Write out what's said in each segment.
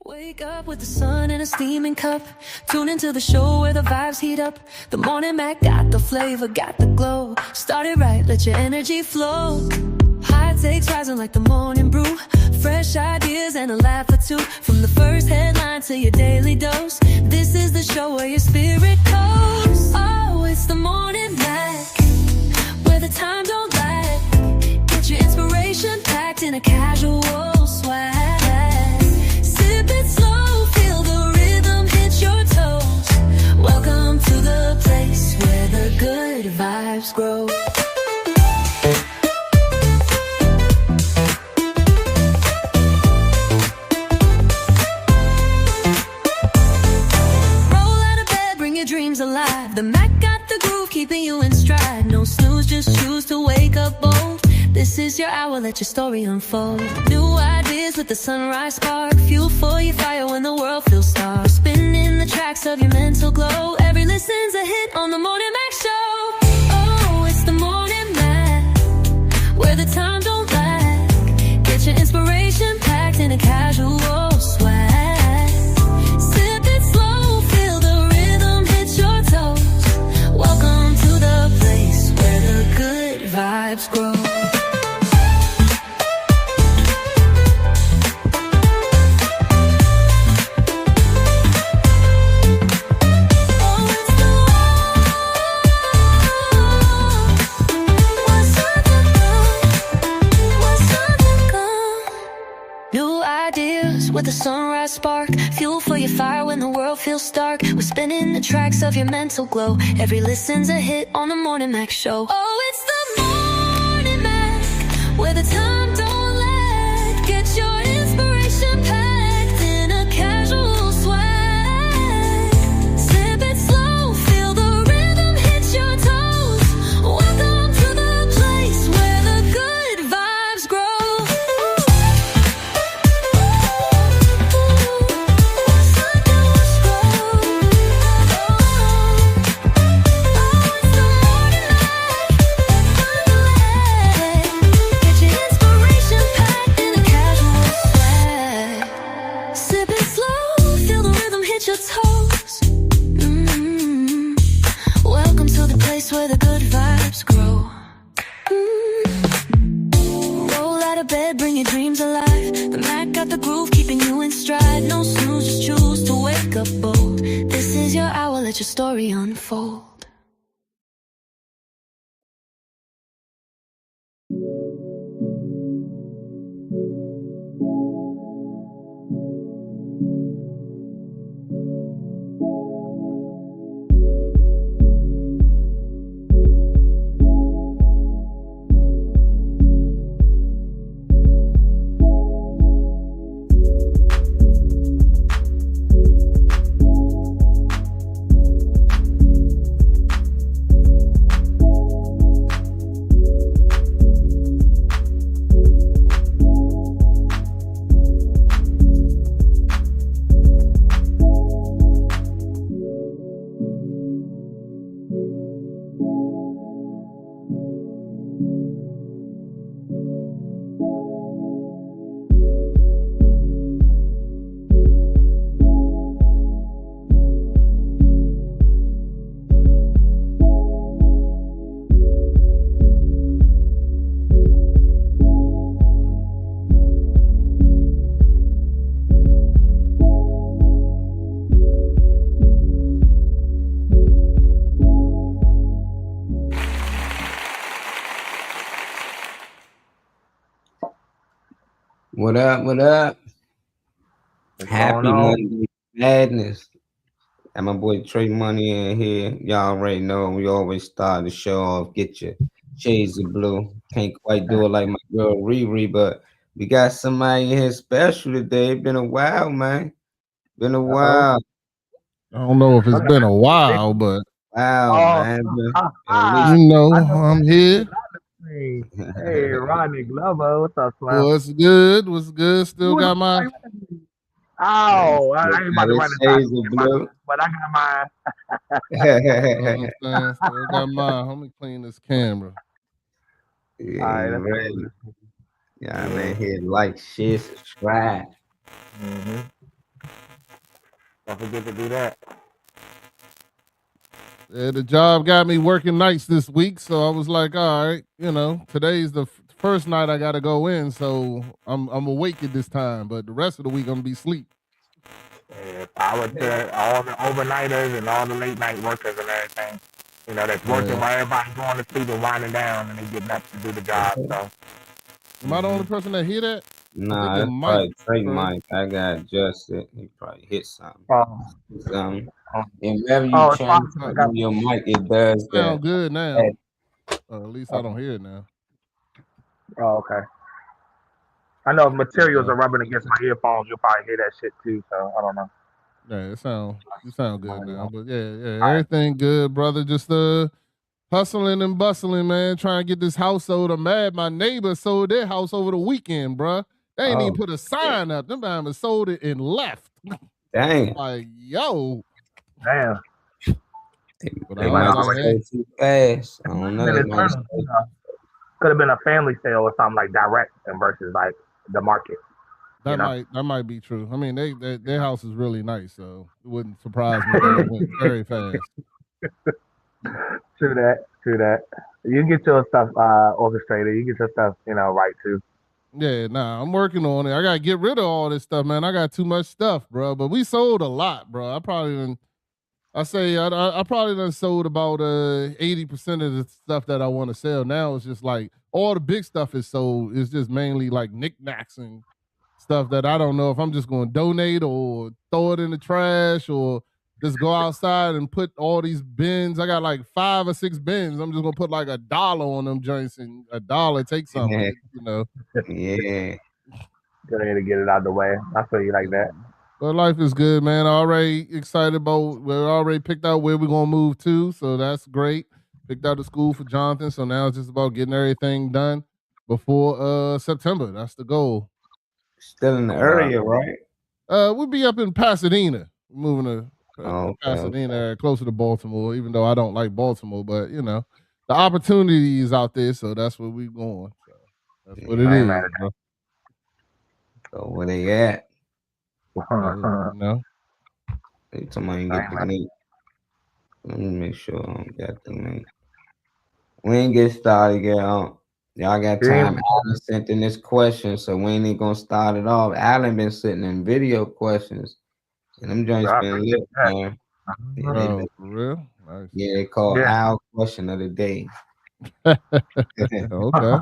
Wake up with the sun in a steaming cup. Tune into the show where the vibes heat up. The Morning Mac got the flavor, got the glow. Start it right, let your energy flow. High takes rising like the morning brew. Fresh ideas and a laugh or two. From the first headline to your daily dose. This is the show where your spirit goes. Oh, it's the Morning Mac, where the time don't lag. Get your inspiration packed in a casual swag. Sip it slow, feel the rhythm hit your toes. Welcome to the place where the good vibes grow. Dreams alive. The Mac got the groove, keeping you in stride. No snooze, just choose to wake up bold. This is your hour, let your story unfold. New ideas with the sunrise spark. Fuel for your fire when the world feels stark. Spinning the tracks of your mental glow. Every listen's a hit on the Morning Mac Show. Oh, it's the Morning Mac, where the time don't lag. Get your inspiration packed in a casual swag. Welcome to the place where the good vibes grow. With a sunrise spark, fuel for your fire when the world feels stark. We're spinning the tracks of your mental glow. Every listen's a hit on the Morning Mac Show. Oh, it's the Morning Mac, where the time don't lag. Get your inspiration packed in a casual swag. Sip it slow, feel the rhythm hit your toes. Welcome to the place where the good vibes grow. Welcome to the place where the good vibes grow. Roll out of bed, bring your dreams alive. The Mac got the groove, keeping you in stride. No snooze, just choose to wake up bold. This is your hour, let your story unfold. What up? What up? Happy Monday Madness. And my boy Trey Money in here. Y'all already know we always start the show off. Get your shades of blue. Can't quite do it like my girl Riri, but we got somebody in here special today. Been a while, man. Been a while. I don't know if it's been a while, but wow, man. You know, I'm here. Hey, Rodney Glover, what's up, Slam? What's good? What's good? Still got my. Oh, I ain't about to run the but I got mine. Still got mine. Let me clean this camera. Yeah, right. Yeah, man. Hit like, share, subscribe. Don't forget to do that. Yeah, the job got me working nights this week, so I was like, all right, today's the first night I got to go in, so I'm awake at this time, but the rest of the week I'm gonna be asleep. Yeah, power to all the overnighters and all the late night workers and everything. That's working while everybody's going to sleep and winding down, and they getting up to do the job. So, am I the only person that hear that? Nah, that's probably Trey Mike. I got adjusted. He probably hit something. And whenever you change your mic, it does that. Sound good now. At least I don't hear it now. Oh, okay. I know if materials are rubbing against my earphones, you'll probably hear that shit too. So I don't know. Yeah, you sound good now. But yeah, everything good, brother. Just hustling and bustling, man. Trying to get this house sold. I'm mad. My neighbor sold their house over the weekend, bro. They ain't even put a sign up. Them guys sold it and left. Dang. Like, yo. Damn. They might have sold too fast. I don't know. Could have been a family sale or something like direct and versus like the market. That might be true. I mean, their house is really nice, so it wouldn't surprise me that it went very fast. True that. You can get your stuff orchestrated. You get your stuff, right too. Yeah, I'm working on it. I gotta get rid of all this stuff, man. I got too much stuff, bro. But we sold a lot, bro. I probably done sold about 80% of the stuff that I want to sell. Now it's just like all the big stuff is sold. It's just mainly like knickknacks and stuff that I don't know if I'm just going to donate or throw it in the trash or just go outside and put all these bins. I got like 5 or 6 bins. I'm just going to put like $1 on them joints and $1 take something, Yeah. Good way to get it out of the way. I feel you like that. But life is good, man. Already excited about, we already picked out where we're going to move to, so that's great. Picked out a school for Jonathan, so now it's just about getting everything done before September. That's the goal. Still in the area, right? We'll be up in Pasadena. Moving to Pasadena, closer to Baltimore, even though I don't like Baltimore, but the opportunity is out there, so that's where we're going. So that's what it is. Bro. So where they at? No. They somebody get the link. Let me make sure I don't got the link. We ain't get started, girl. Y'all got time. Alan sent in this question, so we ain't gonna start it off. Alan been sitting in video questions, and them joints been lit, man. For real? Nice. Yeah, they call Al question of the day. Okay. The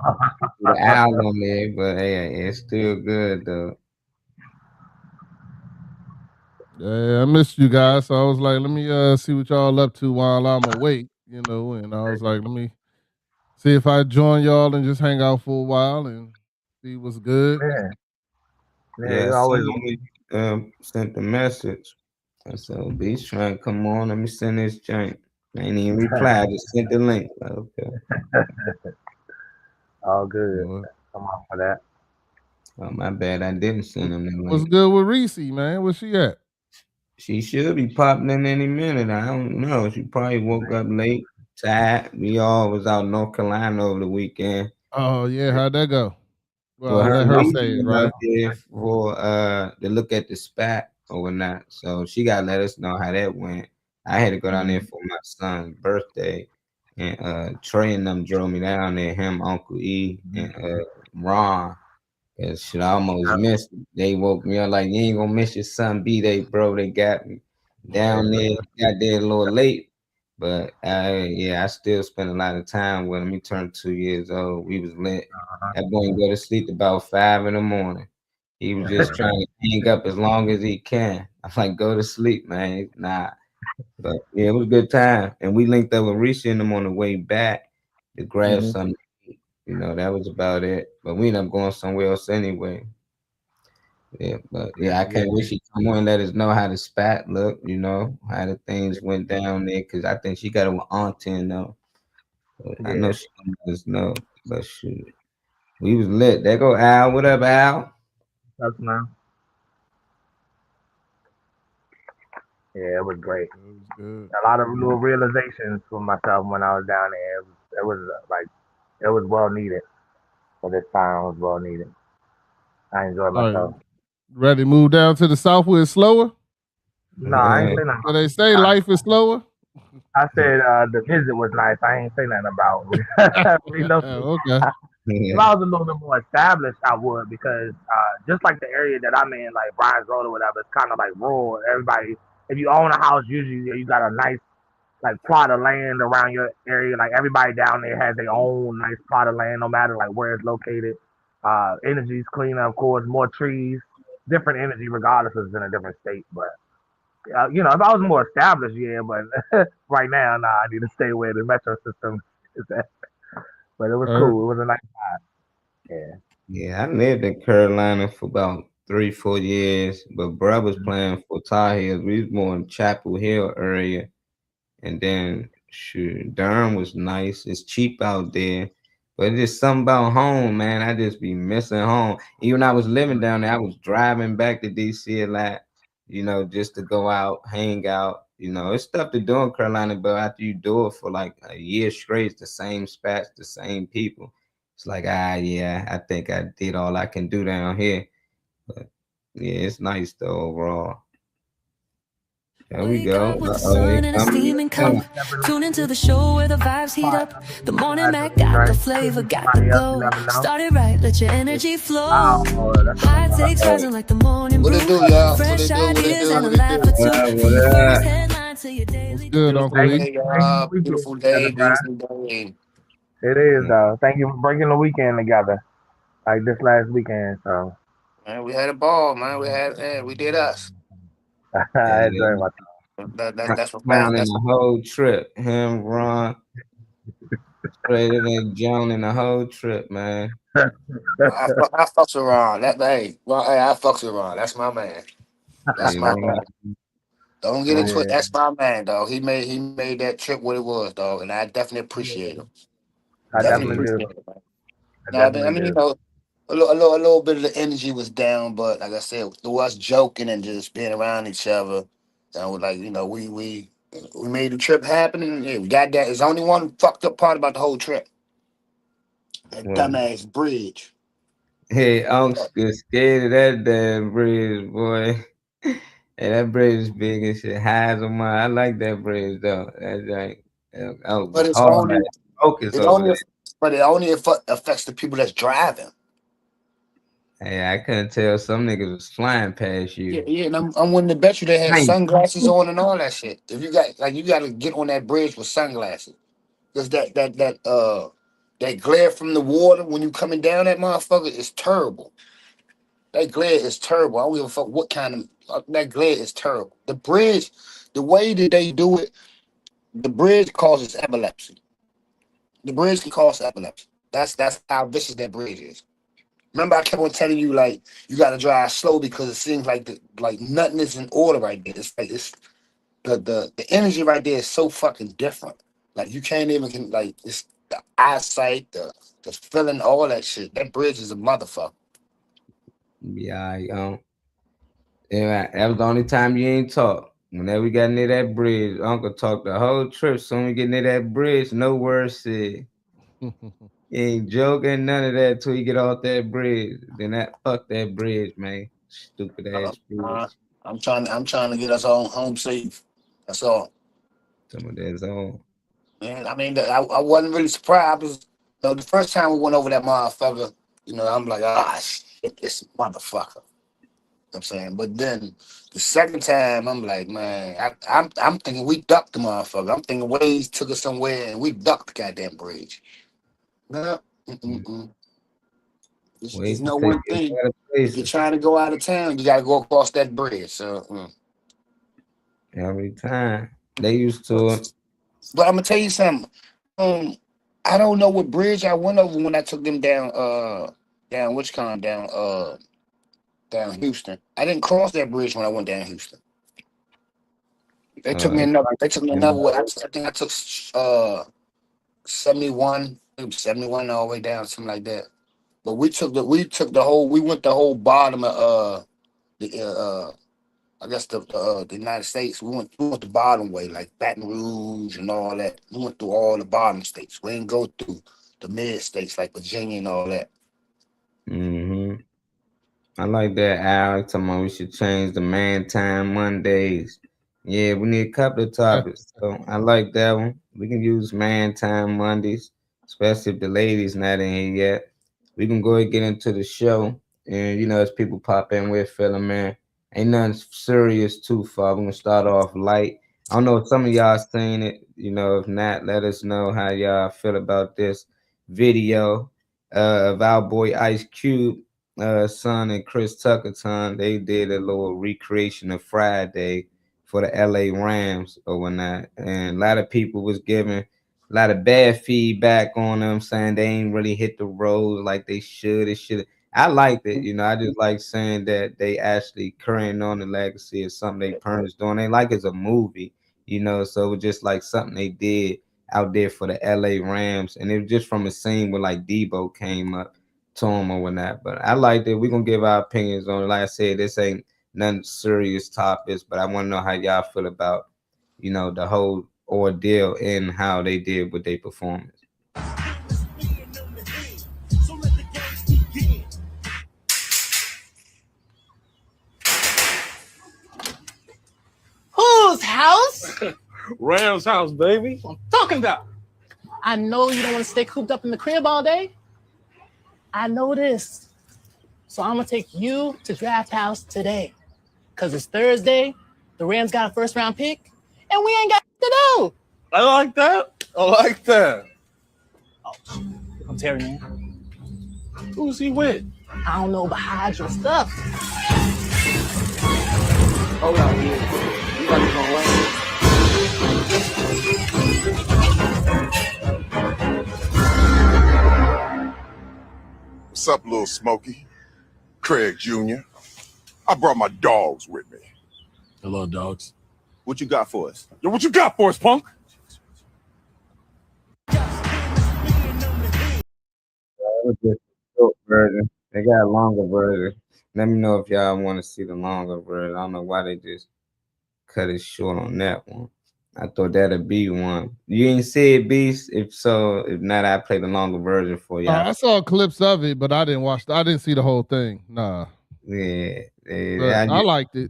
Al on there, but hey, it's still good though. Yeah, I missed you guys, so I was like, let me see what y'all up to while I'm awake, and I was like, let me see if I join y'all and just hang out for a while and see what's good. Yeah, always sent the message. And so B's trying to come on. Let me send this joint. I ain't even reply. Just sent the link. Okay. All good. Come on for that. Oh, my bad. I didn't send him the link. What's good with Reese, man? Where's she at? She should be popping in any minute. I don't know. She probably woke up late, tired. We all was out in North Carolina over the weekend. Oh yeah, how'd that go? Well, let her say it, right? For to look at the spat or whatnot. So she gotta let us know how that went. I had to go down there for my son's birthday, and Trey and them drove me down there. Him, Uncle E, and Ron. Cause shit, I almost missed it. They woke me up like, you ain't gonna miss your son B-Day, bro. They got me down there. Got there a little late, but I still spent a lot of time with him. He turned 2 years old. We was lit. That boy go to sleep about 5 a.m. He was just trying to hang up as long as he can. I'm like, go to sleep, man. Nah. But yeah, it was a good time. And we linked up with Risha and them on the way back to grab something. That was about it. But we ended up going somewhere else anyway. Yeah, but I can't wait she come on and let us know how the spat looked, how the things went down there, because I think she got it with Auntie though. I know she let us know. But shoot. We was lit. There go Al. What up, Al? That's man. Yeah, it was great. It was good. A lot of little realizations for myself when I was down there. It was well needed. For this time, it was well needed. I enjoyed myself. Ready to move down to the south where it's slower? No, I ain't say nothing. So they say life is slower. I said the visit was nice. I ain't say nothing about Okay. If I was a little bit more established, I would because just like the area that I'm in, like Brian's Road or whatever, it's kind of like rural. Everybody, if you own a house, usually you got a nice like plot of land around your area. Like everybody down there has their own nice plot of land, no matter like where it's located. Energy's cleaner, of course, more trees, different energy regardless if it's in a different state. But if I was more established, yeah. But right now, nah, I need to stay where the metro system is at. But it was cool. It was a nice time. Yeah. Yeah, I lived in Carolina for about 3-4 years, but bro was playing for Tar Heels. We was more in Chapel Hill area, and then shoot, Durham was nice. It's cheap out there, but it's just something about home, man. I just be missing home. Even when I was living down there, I was driving back to DC a lot, just to go out, hang out. It's stuff to do in Carolina, but after you do it for like a year straight, it's the same spots, the same people. It's like, yeah, I think I did all I can do down here. But yeah, it's nice though overall. There we go. With the sun and a steaming cup. Tune into the show where the vibes heat up. The morning Mac got the flavor, got the glow. Started right, let your energy flow. High takes rising like the morning brew. Fresh ideas and a laugh or two. From the first headline to your daily. Good, Uncle Lee. Beautiful day, beautiful day. It is though. Thank you for bringing the weekend together, like this last weekend. So, Man, we had a ball, man. We did us. I enjoyed myself. That's what Clowning the whole trip. Him, Ron, straight in Joan in the whole trip, man. I fucks with Ron. I fucks with Ron. That's my man. That's my man. Don't get into it. That's my man, dog. He made that trip what it was, dog, and I definitely appreciate him. I definitely do. I mean, a little bit of the energy was down, but like I said, through us joking and just being around each other, and we're like, we made the trip happen, and we got that. There's only one fucked up part about the whole trip. That dumbass bridge. Hey, I'm scared of that damn bridge, boy. Hey, that bridge is big and shit. High as a mile. I like that bridge though. That's like, but it's only but it only affects the people that's driving. Hey, I couldn't tell some niggas was flying past you. Yeah, and I'm willing to bet you they had sunglasses on and all that shit. If you got to get on that bridge with sunglasses, because that glare from the water when you coming down that motherfucker is terrible. That glare is terrible. I don't give a fuck what kind of that glare is terrible. The bridge, the way that they do it, the bridge causes epilepsy. The bridge can cause epilepsy. That's how vicious that bridge is. Remember, I kept on telling you, like, you got to drive slow because it seems like nothing is in order right there. It's like it's the energy right there is so fucking different. Like you can't even it's the eyesight, the feeling, all that shit. That bridge is a motherfucker. Yeah, yeah, that was the only time you ain't talk. Whenever we got near that bridge, Uncle talked the whole trip. Soon we get near that bridge, no words said. He ain't joking, none of that till you get off that bridge. Then fuck that bridge, man. Stupid ass bridge. I'm trying to get us all home safe. That's all. Some of that's all. Man, I mean, I wasn't really surprised. I was, the first time we went over that motherfucker, I'm like, shit, this motherfucker. You know what I'm saying, but then the second time, I'm like, man, I'm thinking we ducked the motherfucker. I'm thinking Waze took us somewhere and we ducked the goddamn bridge. No, there's no one thing. If you're trying to go out of town, you got to go across that bridge. So every time they used to it. But I'm gonna tell you something. I don't know what bridge I went over when I took them down down Houston. I didn't cross that bridge when I went down Houston. They took me another way. I think I took 71 all the way down, something like that. But we went the whole bottom of I guess the United States. We went the bottom way, like Baton Rouge and all that. We went through all the bottom states. We didn't go through the mid states like Virginia and all that. I like that, Alex. Talking about we should change the man time Mondays. Yeah, we need a couple of topics. So I like that one. We can use Man Time Mondays, especially if the ladies not in here yet. We can go and get into the show. And as people pop in, we're feeling, man. Ain't nothing serious too far. We're gonna start off light. I don't know if some of y'all seen it. If not, let us know how y'all feel about this video of our boy Ice Cube, son, and Chris Tuckerton. They did a little recreation of Friday for the LA Rams or whatnot. And a lot of people was giving a lot of bad feedback on them, saying they ain't really hit the road like they should. It should. I liked it, I just like saying that they actually carrying on the legacy of something they parents doing. They like it's a movie, so it was just like something they did out there for the LA Rams. And it was just from a scene where like Debo came up to him or whatnot. But I liked it. We're gonna give our opinions on it. Like I said, this ain't none serious topics, but I want to know how y'all feel about, the whole ordeal and how they did with their performance. Whose house? Rams house, baby. What I'm talking about. I know you don't want to stay cooped up in the crib all day. I know this. So I'm going to take you to Draft House today. Because it's Thursday, the Rams got a first-round pick, and we ain't got to do. I like that. Oh, I'm Terry, man. Who's he with? I don't know, but hide your stuff. Hold on, here. You got to go away. What's up, little Smokey? Craig Jr. I brought my dogs with me. Hello, dogs. What you got for us? Yo, what you got for us, punk? Was just a short version. They got a longer version. Let me know if y'all want to see the longer version. I don't know why they just cut it short on that one. I thought that'd be one. You ain't see it, Beast? If so, if not, I play the longer version for y'all. I saw clips of it, but I didn't watch. I didn't see the whole thing. Nah. Yeah, I liked it.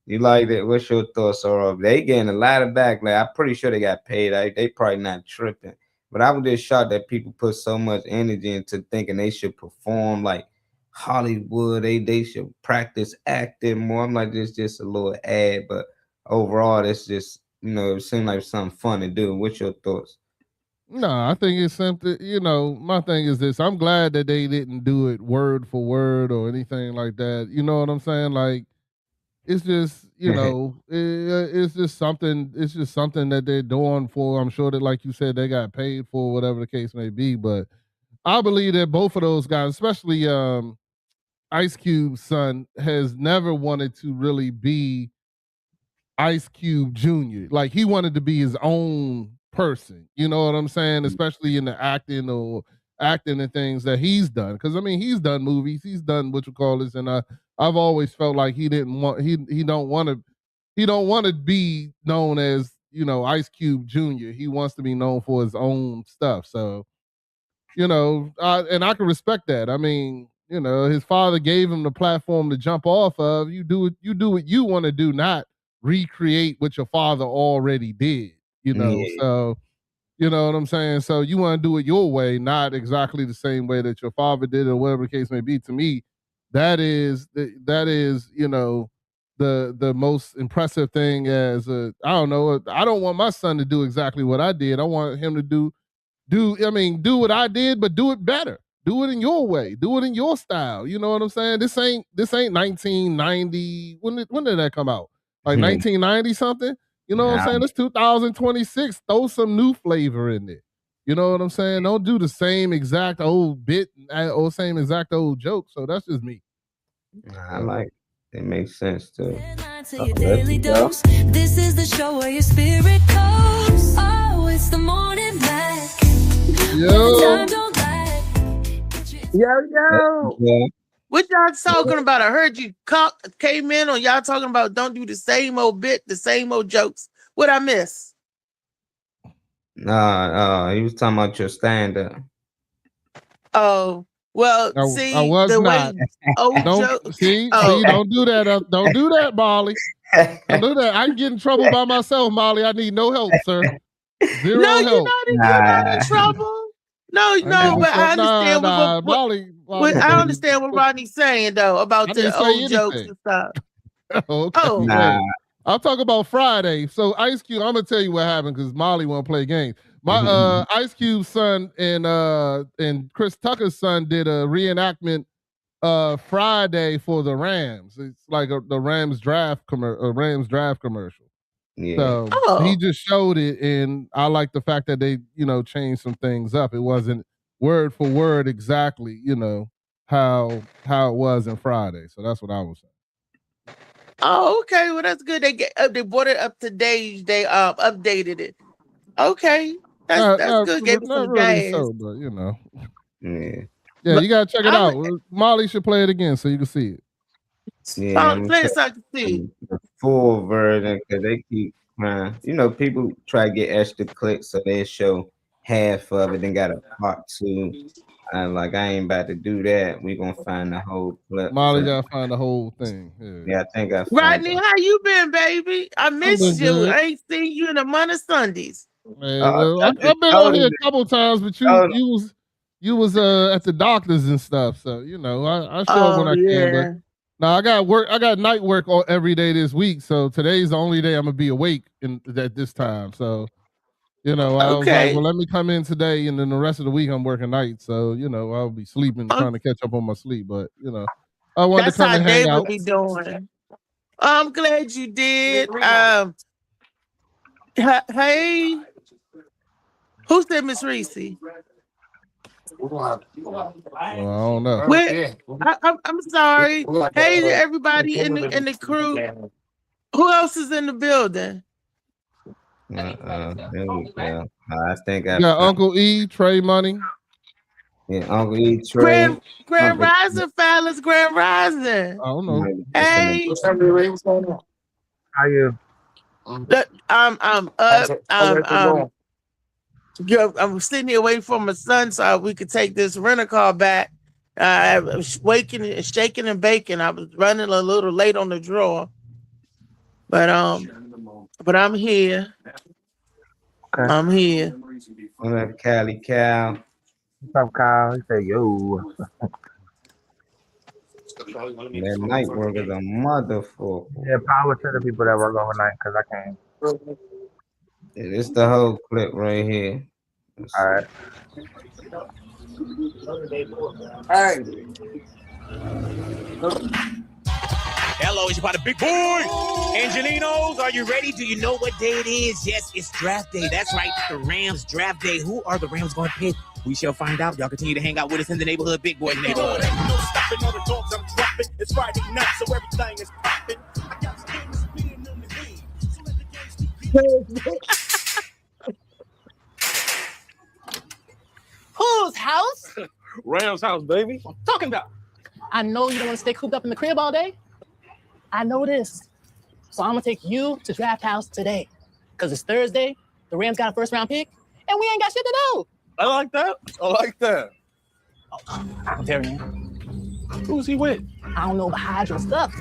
You liked it? What's your thoughts are? They getting a lot of backlash. I'm pretty sure they got paid. They probably not tripping. But I was just shocked that people put so much energy into thinking they should perform like Hollywood. They should practice acting more. I'm like, this just a little ad, but overall, it's just it seemed like something fun to do. What's your thoughts? No, I think it's something. My thing is this. I'm glad that they didn't do it word for word or anything like that. You know what I'm saying? Like, it's just it's just something. It's just something that they're doing for. I'm sure that, like you said, they got paid for whatever the case may be. But I believe that both of those guys, especially Ice Cube's son, has never wanted to really be Ice Cube Jr. Like, he wanted to be his own person. You know what I'm saying? Especially in the acting and things that he's done. Because he's done movies, he's done what you call this, and I've always felt like he don't want to be known as Ice Cube Jr. He wants to be known for his own stuff. So and I can respect that. His father gave him the platform to jump off of. You do what you want to do, not recreate what your father already did. So you know what I'm saying? So you want to do it your way, not exactly the same way that your father did, or whatever the case may be. To me, that is the most impressive thing. I don't know. I don't want my son to do exactly what I did. I want him to do what I did, but do it better. Do it in your way. Do it in your style. You know what I'm saying? This ain't 1990. When did that come out? Like 1990 something? You know what I'm saying? It's 2026. Throw some new flavor in there. You know what I'm saying? Don't do the same exact old bit or same exact old joke. So that's just me. I like it. It makes sense too. To your daily dose. This is the show where your spirit goes. Oh, it's the morning back. Yo. Yo. What y'all talking about? I heard you came in on y'all talking about don't do the same old bit, the same old jokes. What I miss? Nah, he was talking about your stand-up. Oh, well, see, I was the not. way old Don't jokes. see, don't do that. Don't do that, Bali. I know that. I get in trouble by myself, Molly. I need no help, sir. Zero No, help. you're not in trouble. No, but I understand Molly, I understand what Rodney's saying though about the old jokes and stuff. Okay. Oh, Nah. I'll talk about Friday. So Ice Cube, I'm gonna tell you what happened because Molly won't play games. My Ice Cube's son and Chris Tucker's son did a reenactment Friday for the Rams. It's like the Rams draft commercial. Yeah. So he just showed it, and I like the fact that they, changed some things up. It wasn't word for word exactly, how it was in Friday. So that's what I was saying. Oh, okay. Well, that's good. They brought it up today. They updated it. Okay, that's good. Gave it some gas. So, but Yeah. Yeah, you gotta check it out. Molly should play it again so you can see it. Yeah. Play it so I can see the full version because they keep people try to get extra clicks so they show half of it, then got a part 2. I ain't about to do that. We gonna find the whole clip. Molly gotta find the whole thing. Yeah, I think I found Rodney, how you been, baby? I missed you. Good. I ain't seen you in a month of Sundays. Man, I've been on here a couple times, but you was at the doctors and stuff. So I show up when I can. But now I got work. I got night work every day this week. So today's the only day I'm gonna be awake at this time. So I was like, well, let me come in today, and then the rest of the week I'm working nights. So I'll be sleeping, trying to catch up on my sleep. But I wanted to come and hang out. That's how Dave will be doing. I'm glad you did. Hey, who said Miss Reese? Well, I don't know. I'm sorry. Hey, everybody in the crew. Who else is in the building? There we go. I think I got Uncle E, Trey Money. Yeah, Uncle E, Trey. Grand Rising, fellas. Grand Rising. I don't know. Hey. How you? I'm sitting here waiting for my son so we could take this rental car back. I was shaking and baking. I was running a little late on the draw, but I'm here. Okay. I'm here. What up, Cali Cal? What's up, Kyle? He said, yo. That night work is a motherfucker. Yeah, power to the people that work overnight because I can't. Yeah, it's the whole clip right here. All right. Hello, it's about the big boy. Angelinos, are you ready? Do you know what day it is? Yes, it's draft day. That's right, the Rams draft day. Who are the Rams going to pick? We shall find out. Y'all continue to hang out with us in the neighborhood, Big Boy neighborhood. No stopping all the dogs I'm dropping. It's Friday night, so everything is popping. I got skins spinning on the head. So let the game speak. Whose house? Rams house, baby. What I'm talking about. I know you don't want to stay cooped up in the crib all day. I know this. So I'm going to take you to Draft House today. Because it's Thursday, the Rams got a first-round pick, and we ain't got shit to do. I like that. I'm telling you. Who's he with? I don't know the Hydra stuff.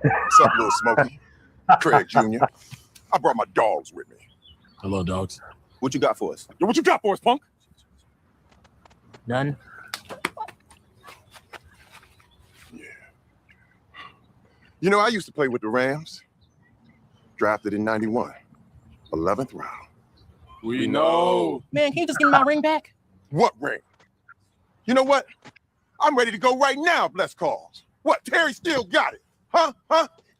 What's up, little Smokey? Craig Jr. I brought my dogs with me. Hello, dogs. What you got for us? Yo, what you got for us, punk? None. You know, I used to play with the Rams. Drafted in 91. 11th round. We know. Man, can you just give me my ring back? What ring? You know what? I'm ready to go right now, bless cause. What, Terry still got it? Huh?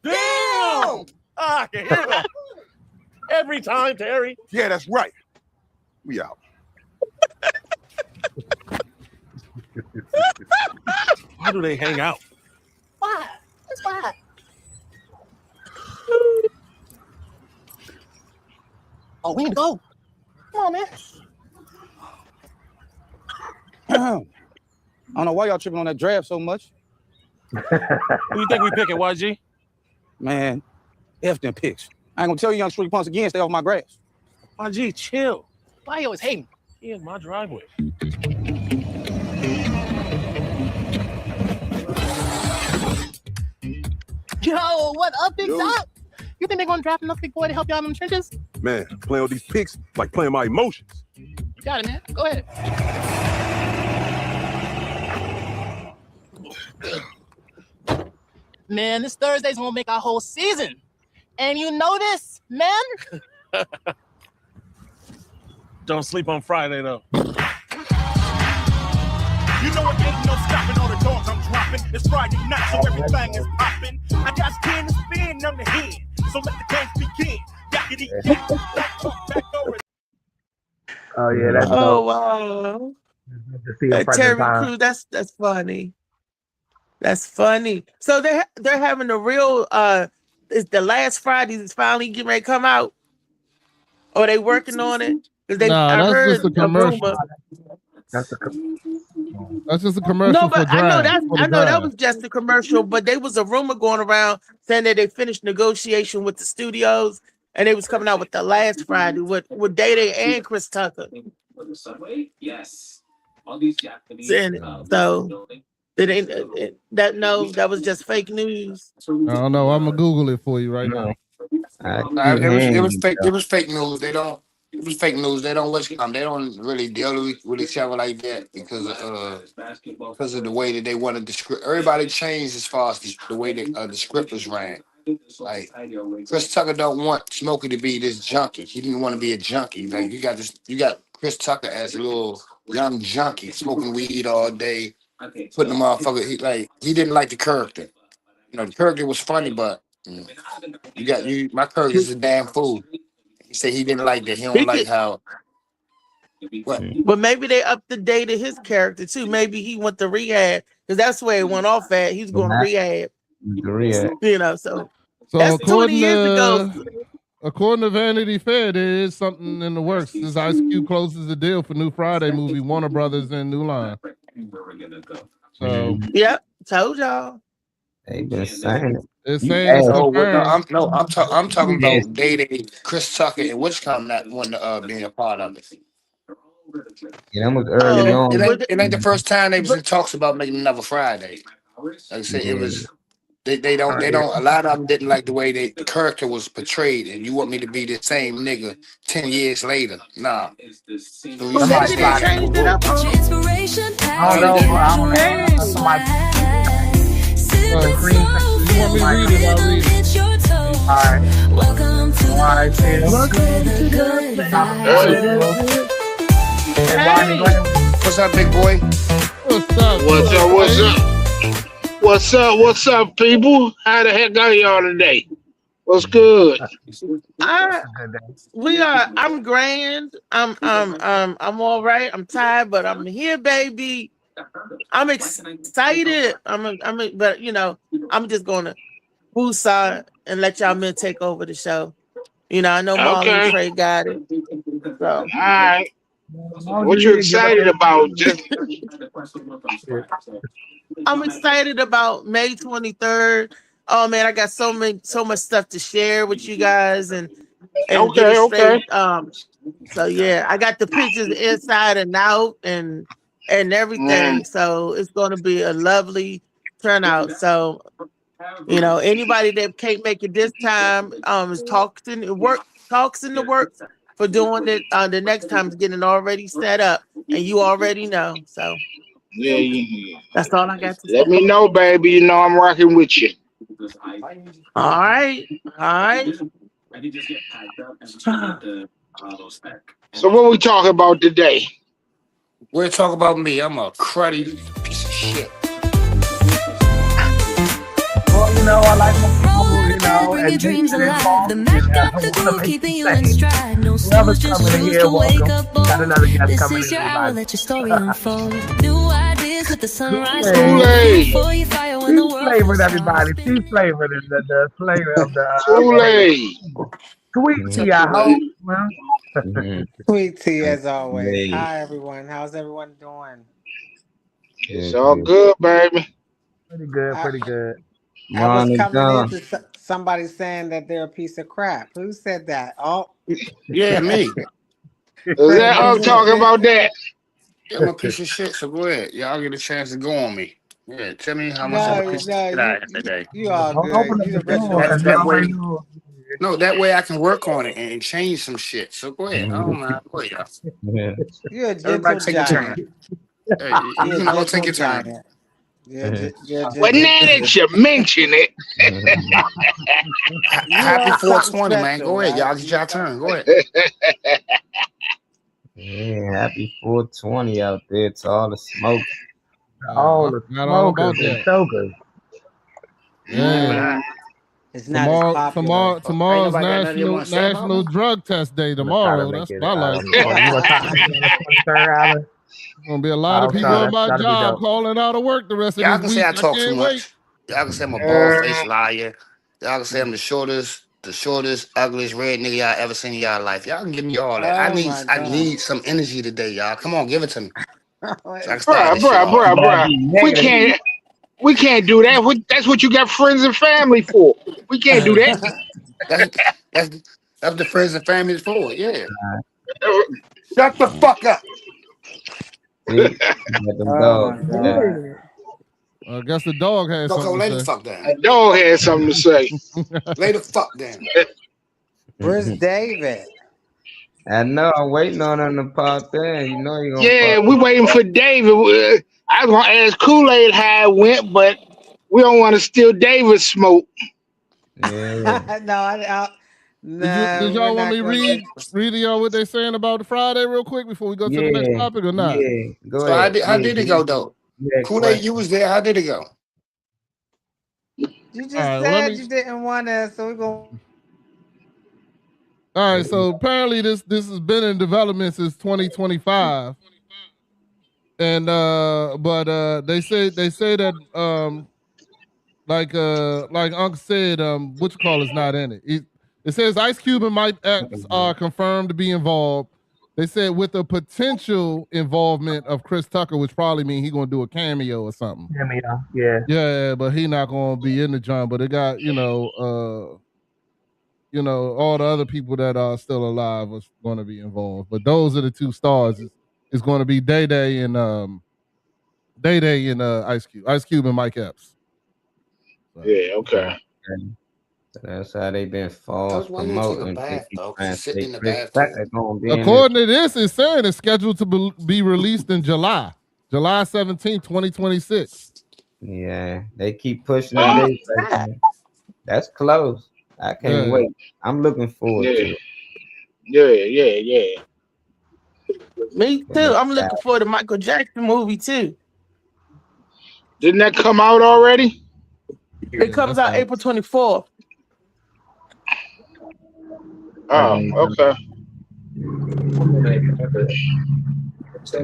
Damn! I can hear that. Every time, Terry. Yeah, that's right. We out. Why do they hang out? Why? That's why. Oh, we need to go. Come on, man. I don't know why y'all tripping on that draft so much. Who you think we picking, YG? Man, F them picks. I ain't gonna tell you young street punks again, stay off my grass. YG, chill. Why you always hating? in my driveway. Yo, what up, Big Doc? You think they're gonna draft enough big boy to help you out in the trenches? Man, playing with these picks like playing my emotions. You got it, man. Go ahead. Man, this Thursday's gonna make our whole season. And you know this, man? Don't sleep on Friday though. You know it ain't no stopping all the dogs I'm dropping. It's Friday night, so everything is popping. I got skin to spin on the head, so let the games begin. Yakety yak, back over. Oh yeah, that's Oh dope. wow. To see a Terry time. Crews, that's funny. That's funny. So they're having a real is the last Friday is finally getting ready to come out? Or they working on it? Because Nah, I that's heard just a commercial. rumor. That's just a commercial. No, but for I know draft, for the I know that draft. was just a commercial, but there was a rumor going around saying that they finished negotiation with the studios and they was coming out with the last Friday with Day Day and Chris Tucker. Yes. All these Japanese. Saying it. So that was just fake news. I don't know. I'm gonna Google it for you right now. It was fake. It was fake news. It was fake news. They don't they don't really deal with each other like that because of the way that they wanted the script. Everybody changed as far as the way that the script was ran. Like Chris Tucker don't want Smokey to be this junkie. He didn't want to be a junkie. Like you got Chris Tucker as a little young junkie smoking weed all day, putting the motherfucker. He didn't like the character. You know, the character was funny, but my character is a damn fool. He said he didn't like that. He don't like how. What? But maybe they upped the date of his character too. Maybe he went to rehab because that's where it went off at. He's going to rehab. You know, so that's 20 years ago. According to Vanity Fair, there is something in the works. This Ice Cube closes the deal for new Friday movie, Warner Brothers and New Line. So, yep, told y'all. They been saying it. It's saying it's I'm talking about Day Day, Chris Tucker, and which come that one being a part of it. Yeah, that was early on. It ain't the first time they was in talks about making another Friday. Like I said, it was. They don't. A lot of them didn't like the way the character was portrayed, and you want me to be the same nigga 10 years later? Nah. So Well, maybe they changed it up. I don't know. Somebody. You want me to read it? I'll read it. All right. Welcome to the good What's up, big boy? What's up, people? How the heck are y'all today? What's good? I'm grand. I'm all right. I'm tired, but I'm here, baby. I'm excited. But you know, I'm just gonna woosah and let y'all men take over the show. You know, I know Marlon and Trey got it. So. All right. What you excited about? I'm excited about May 23rd. Oh man, I got so much stuff to share with you guys and okay. So yeah, I got the pictures inside and out and everything. So it's going to be a lovely turnout. So you know, anybody that can't make it this time, is talks in the works for doing it. The next time is getting already set up, and you already know. So yeah. That's all I got to say. Let me know, baby. You know I'm rocking with you. All right. So what we talking about today? We're talking about me. I'm a cruddy piece of shit. Well, you know, I like my you know, bring your dreams alive. The Mac got the groove, keeping you in stride. No snooze, just choose to wake up bold. This is your hour, let your story unfold. New ideas with the sunrise. Before you fire when the world flavored everybody. Tea flavored is the flavor of the sweet tea, I hope. Sweet tea as always. Hi everyone. How's everyone doing? It's all good, baby. Pretty good. I was coming into somebody saying that they're a piece of crap. Who said that? Oh, yeah, me. that talking about that? Yeah, I'm a piece of shit, so go ahead. Y'all get a chance to go on me. Yeah, tell me how much I'm a piece of shit I am today. You all Don't good. open up You the the best door one. because you That way, already know. no, that way I can work on it and change some shit. So go ahead. I don't mind. Go ahead, y'all. Yeah. You're a Everybody gentle take your turn. giant. Hey, you You're a can all take gentle your turn. giant. You're Well, gentle. now that you mention it, You Happy are something 420, man. special, Go ahead. right? Y'all get your turn. Go ahead. Yeah, happy 420 out there to all the smoke. All I the forgot all about smokers and that. chokers. Yeah. It's not as popular. Tomorrow's nobody got nothing they want to say about National me? Drug Test Day. I'm gonna try to Tomorrow. make That's it. what I like. You want to try to make it on the 23rd, Alan? Gonna be a lot of people at my That'll be job dope. calling out of work the rest of Y'all this can say week. I I talk too can't wait. much. Y'all can say I'm a bald-faced liar. Y'all can say I'm the shortest, ugliest red nigga y'all ever seen in y'all life. Y'all can give me all that. Oh my I god. need some energy today, y'all. Come on, give it to me. So I can start bruh, this shit off. we can't do that. That's what you got friends and family for. We can't do that. That's the friends and families for. Yeah. Shut the fuck up. See, got them dogs. I guess the dog had Coco, something lay to the say. fuck down. That dog had something to say. Lay the fuck down. Where's David? I know, I'm waiting on him to pop in. You know he gonna Yeah, pop we waiting for David. I was gonna ask Kool-Aid how it went, but we don't want to steal David's smoke. in. Yeah. Did y'all want me to read y'all what they saying about the Friday real quick before we go to the next topic or not? Yeah, go So ahead. how did it go though? Kool-Aid, you was there. How did it go? You just All right, well, said you didn't want to, so we're going. All right, so apparently this has been in development since 2025, and but they say that like Unc said, what you call is not in it. It says Ice Cube and Mike Epps are confirmed to be involved. They said with the potential involvement of Chris Tucker, which probably means he's gonna do a cameo or something. Cameo, yeah. Yeah, but he not gonna be in the joint. But it got all the other people that are still alive was going to be involved. But those are the two stars. It's going to be Day Day and Ice Cube and Mike Epps. So. Yeah, okay. So that's how they been false promoting. According to this, it's saying it's scheduled to be released in July 17, 2026. Yeah, they keep pushing it. That's close. I can't wait. I'm looking forward to it. Yeah. Me too. I'm looking for the Michael Jackson movie too. Didn't that come out already? It comes out April 24th. Oh, okay.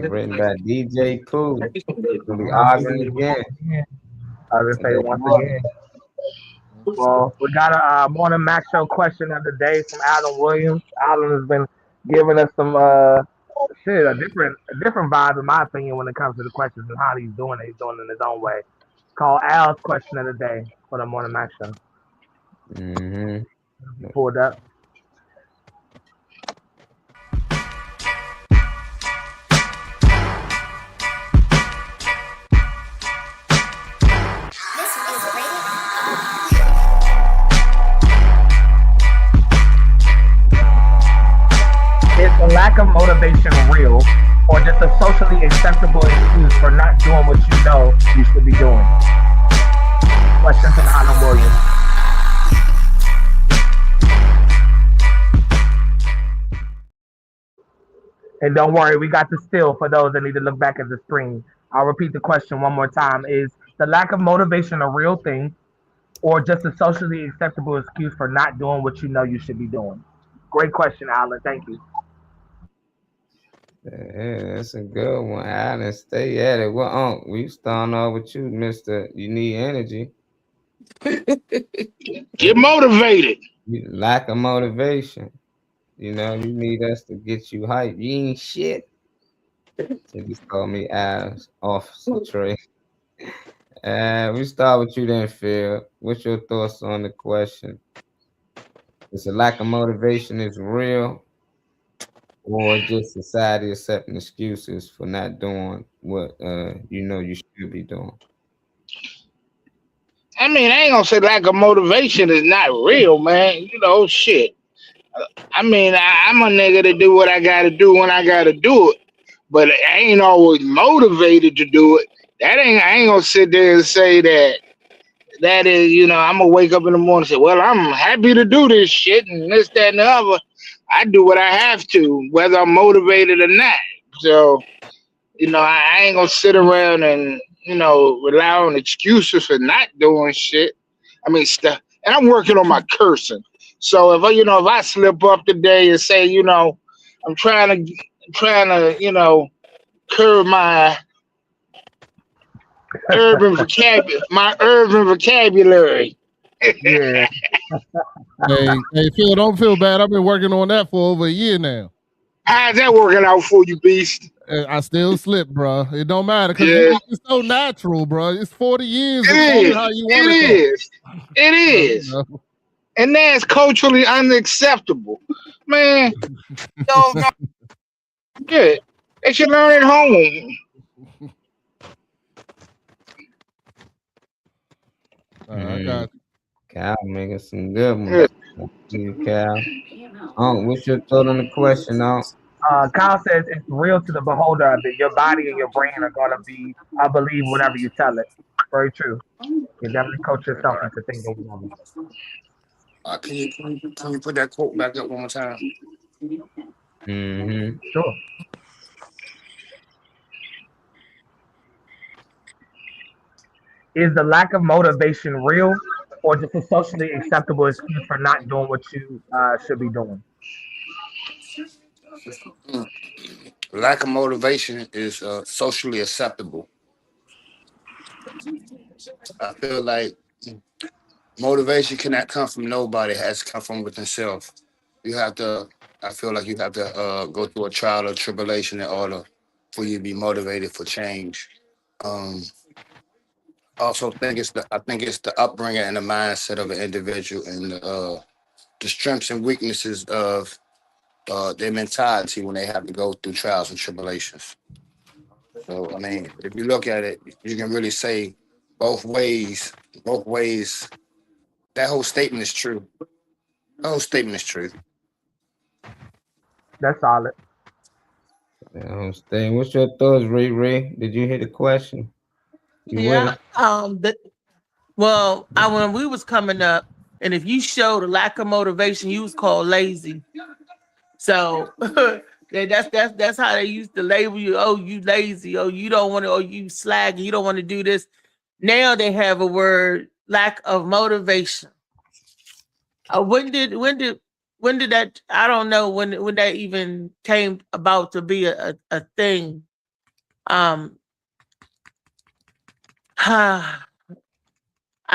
Written by DJ Pooh. Gonna be arguing again. I was gonna say once again. Well, we got a morning Mac show question of the day from Alan Williams. Alan has been giving us some a different vibe in my opinion when it comes to the questions and how he's doing it. He's doing it in his own way. It's called Al's question of the day for the morning Mac show. Pulled up. Is the lack of motivation real, or just a socially acceptable excuse for not doing what you know you should be doing? Question from Alan Williams. And don't worry, we got the still for those that need to look back at the screen. I'll repeat the question one more time. Is the lack of motivation a real thing, or just a socially acceptable excuse for not doing what you know you should be doing? Great question, Alan. Thank you. Yeah, that's a good one, Alan. Stay at it. Well, we starting off with you, Mister. You need energy. Get motivated. Lack of motivation. You need us to get you hyped. You ain't shit. They just call me as Officer Trey. We start with you then, Phil. What's your thoughts on the question? Is a lack of motivation is real, or just society accepting excuses for not doing what you should be doing? I mean, I ain't gonna say lack of motivation is not real, man. You know, shit. I mean, I'm a nigga to do what I gotta do when I gotta do it, but I ain't always motivated to do it. I ain't gonna sit there and say that is, I'm gonna wake up in the morning and say, well, I'm happy to do this shit and this, that, and the other. I do what I have to, whether I'm motivated or not. So, I ain't gonna sit around and, rely on excuses for not doing shit. I mean, stuff. And I'm working on my cursing. So if I slip up today and say, I'm trying to, curb my urban vocabulary. Yeah. Hey, Phil, don't feel bad. I've been working on that for over a year now. How's that working out for you, Beast? I still slip, bro. It don't matter because it's so natural, bro. It's 40 years. It is. How you want it. It is. And that's culturally unacceptable, man. Good. They should learn at home. I got you. Cal making some good ones. You, Cal. What's your thought on the question, Kyle says it's real to the beholder that your body and your brain are gonna believe whatever you tell it. Very true. You definitely coach yourself into thinking. Can you put that quote back up one more time? Mm-hmm. Sure. Is the lack of motivation real, or just a socially acceptable excuse for not doing what you should be doing? Lack of motivation is socially acceptable. I feel like motivation cannot come from nobody. It has to come from within self. I feel like you have to go through a trial or tribulation in order for you to be motivated for change. Also think it's the upbringing and the mindset of an individual and the strengths and weaknesses of their mentality when they have to go through trials and tribulations. So I mean, if you look at it, you can really say both ways. That whole statement is true. The whole statement is true. That's solid. What's your thoughts, Ray? Did you hear the question? Yeah. When we was coming up, and if you showed a lack of motivation, you was called lazy. So that's how they used to label you. Oh, you lazy. Oh, you don't want to. Oh, you slag. You don't want to do this. Now they have a word, lack of motivation. When did that? I don't know when that even came about to be a thing. I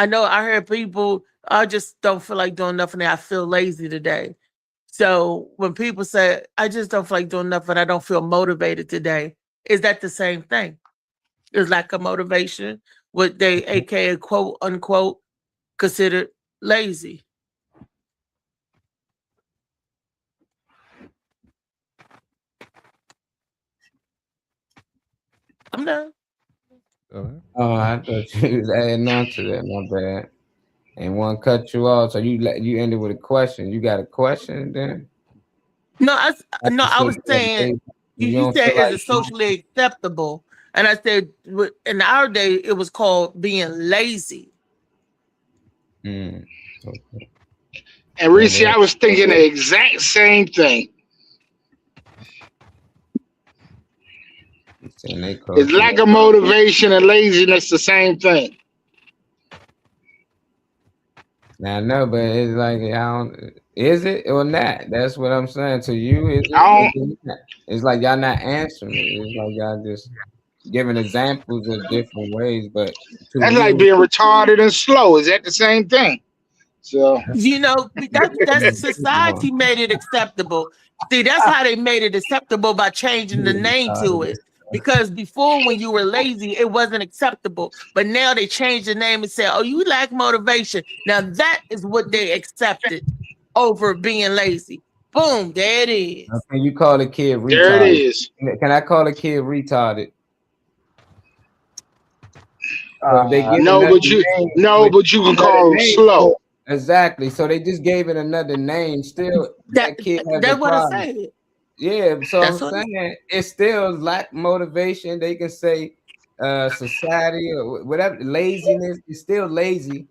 know I heard people, I just don't feel like doing nothing. I feel lazy today. So when people say, I just don't feel like doing nothing, I don't feel motivated today, is that the same thing? Is lack of motivation what they, aka quote unquote, considered lazy? I'm done. Oh, I thought you was adding on to that. My bad. And one cut you off, so you ended with a question. You got a question then? No, I was saying you said is it socially acceptable, and I said in our day it was called being lazy. Okay. And Reese, I was thinking the exact same thing. It's lack of motivation and laziness, the same thing. Now, I know, but it's like, is it or not? That's what I'm saying to you. It's like y'all not answering it. It's like y'all just giving examples of different ways, but that's like being retarded and slow. Is that the same thing? So that's society made it acceptable. See, that's how they made it acceptable by changing the name to it. Because before, when you were lazy, it wasn't acceptable. But now they changed the name and said, oh, you lack motivation. Now that is what they accepted over being lazy. Boom, there it is. Can you call a kid retarded? There it is. Can I call a kid retarded? No, but you can call them slow. Exactly. So they just gave it another name. Still, that kid has That's a what I problem. said. Yeah, so That's I'm what saying it still lack motivation. They can say society or whatever, laziness. It's still lazy.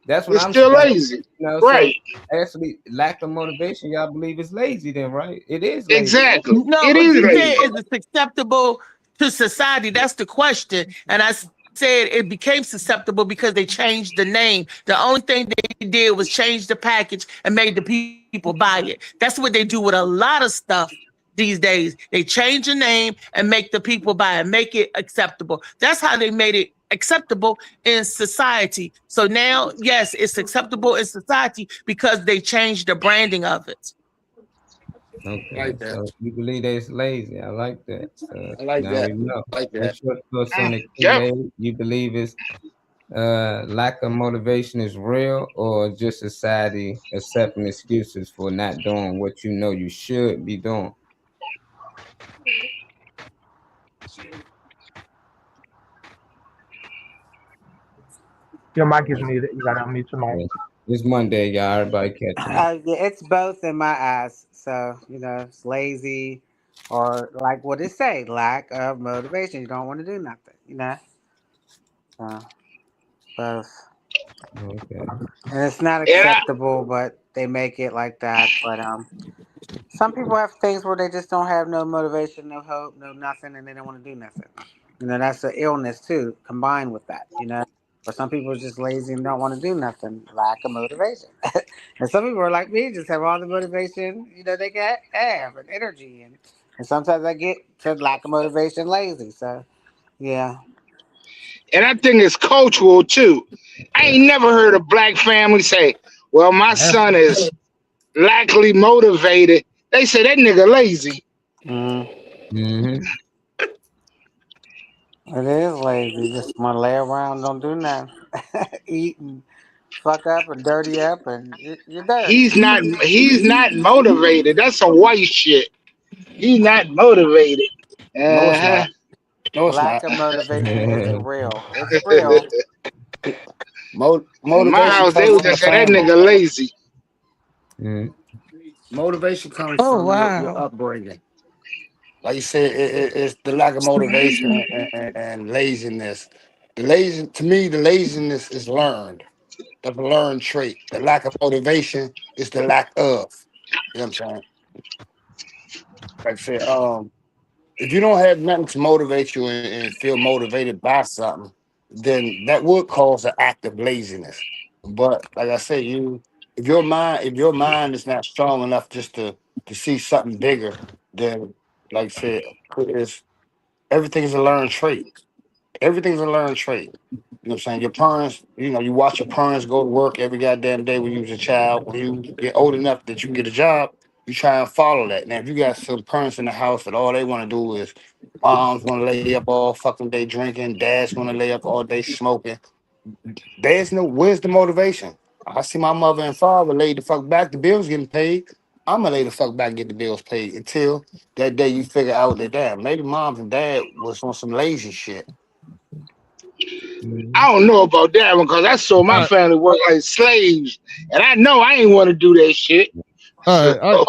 That's what It's I'm still saying. lazy. You know, Right. So actually, lack of motivation. Y'all believe it's lazy, then, right? It is lazy. Exactly. No, It but is you lazy. said, is it acceptable to society? That's the question. And I said it became susceptible because they changed the name. The only thing they did was change the package and made the people buy it. That's what they do with a lot of stuff these days. They change the name and make the people buy it, make it acceptable. That's how they made it acceptable in society. So now, yes, it's acceptable in society because they changed the branding of it. Okay, Like that. so you believe that it's lazy. I like that. I like now that. we know. Like that. What's your thoughts on it, Yep. Kool-Aid? You believe it's lack of motivation is real, or just society accepting excuses for not doing what you know you should be doing? Your mic is muted. You gotta unmute your mic. It's Monday, y'all. Everybody catching it. Yeah, it's both in my eyes. So, it's lazy or like what it say, lack of motivation. You don't want to do nothing, So, both. Okay. And it's not acceptable, but they make it like that. But some people have things where they just don't have no motivation, no hope, no nothing, and they don't want to do nothing. That's an illness too, combined with that, Or some people are just lazy and don't want to do nothing, lack of motivation. And some people are like me, just have all the motivation, they can have and energy. And sometimes I get to lack of motivation, lazy. So, yeah. And I think it's cultural too. I ain't never heard a black family say, well, my son is lackly motivated. They say that nigga lazy. Mm-hmm. It is lazy. Just want to lay around, don't do nothing. Eat and fuck up and dirty up, and you're dirty. He's not motivated. That's some white shit. He's not motivated. No, it's not. No, it's Lack not. of motivation isn't real. It's real. In my house, they would just say that nigga lazy. Motivation comes from your upbringing. Like you said, it's the lack of motivation and laziness. To me, the laziness is learned. That's a learned trait. The lack of motivation is the lack of. You know what I'm saying? Like I said, if you don't have nothing to motivate you and feel motivated by something, then that would cause an act of laziness. But like I said, if your mind is not strong enough just to see something bigger, then like I said, everything's a learned trait. Everything's a learned trait. You know what I'm saying? Your parents, you watch your parents go to work every goddamn day when you was a child. When you get old enough that you can get a job, you try and follow that. Now, if you got some parents in the house that all they want to do is moms want to lay up all fucking day drinking, dads want to lay up all day smoking, where's the motivation? I see my mother and father lay the fuck back, the bills getting paid. I'm gonna lay the fuck back and get the bills paid until that day you figure out that damn, maybe moms and dad was on some lazy shit. I don't know about that one because I saw my family work like slaves, and I know I ain't want to do that shit. All right.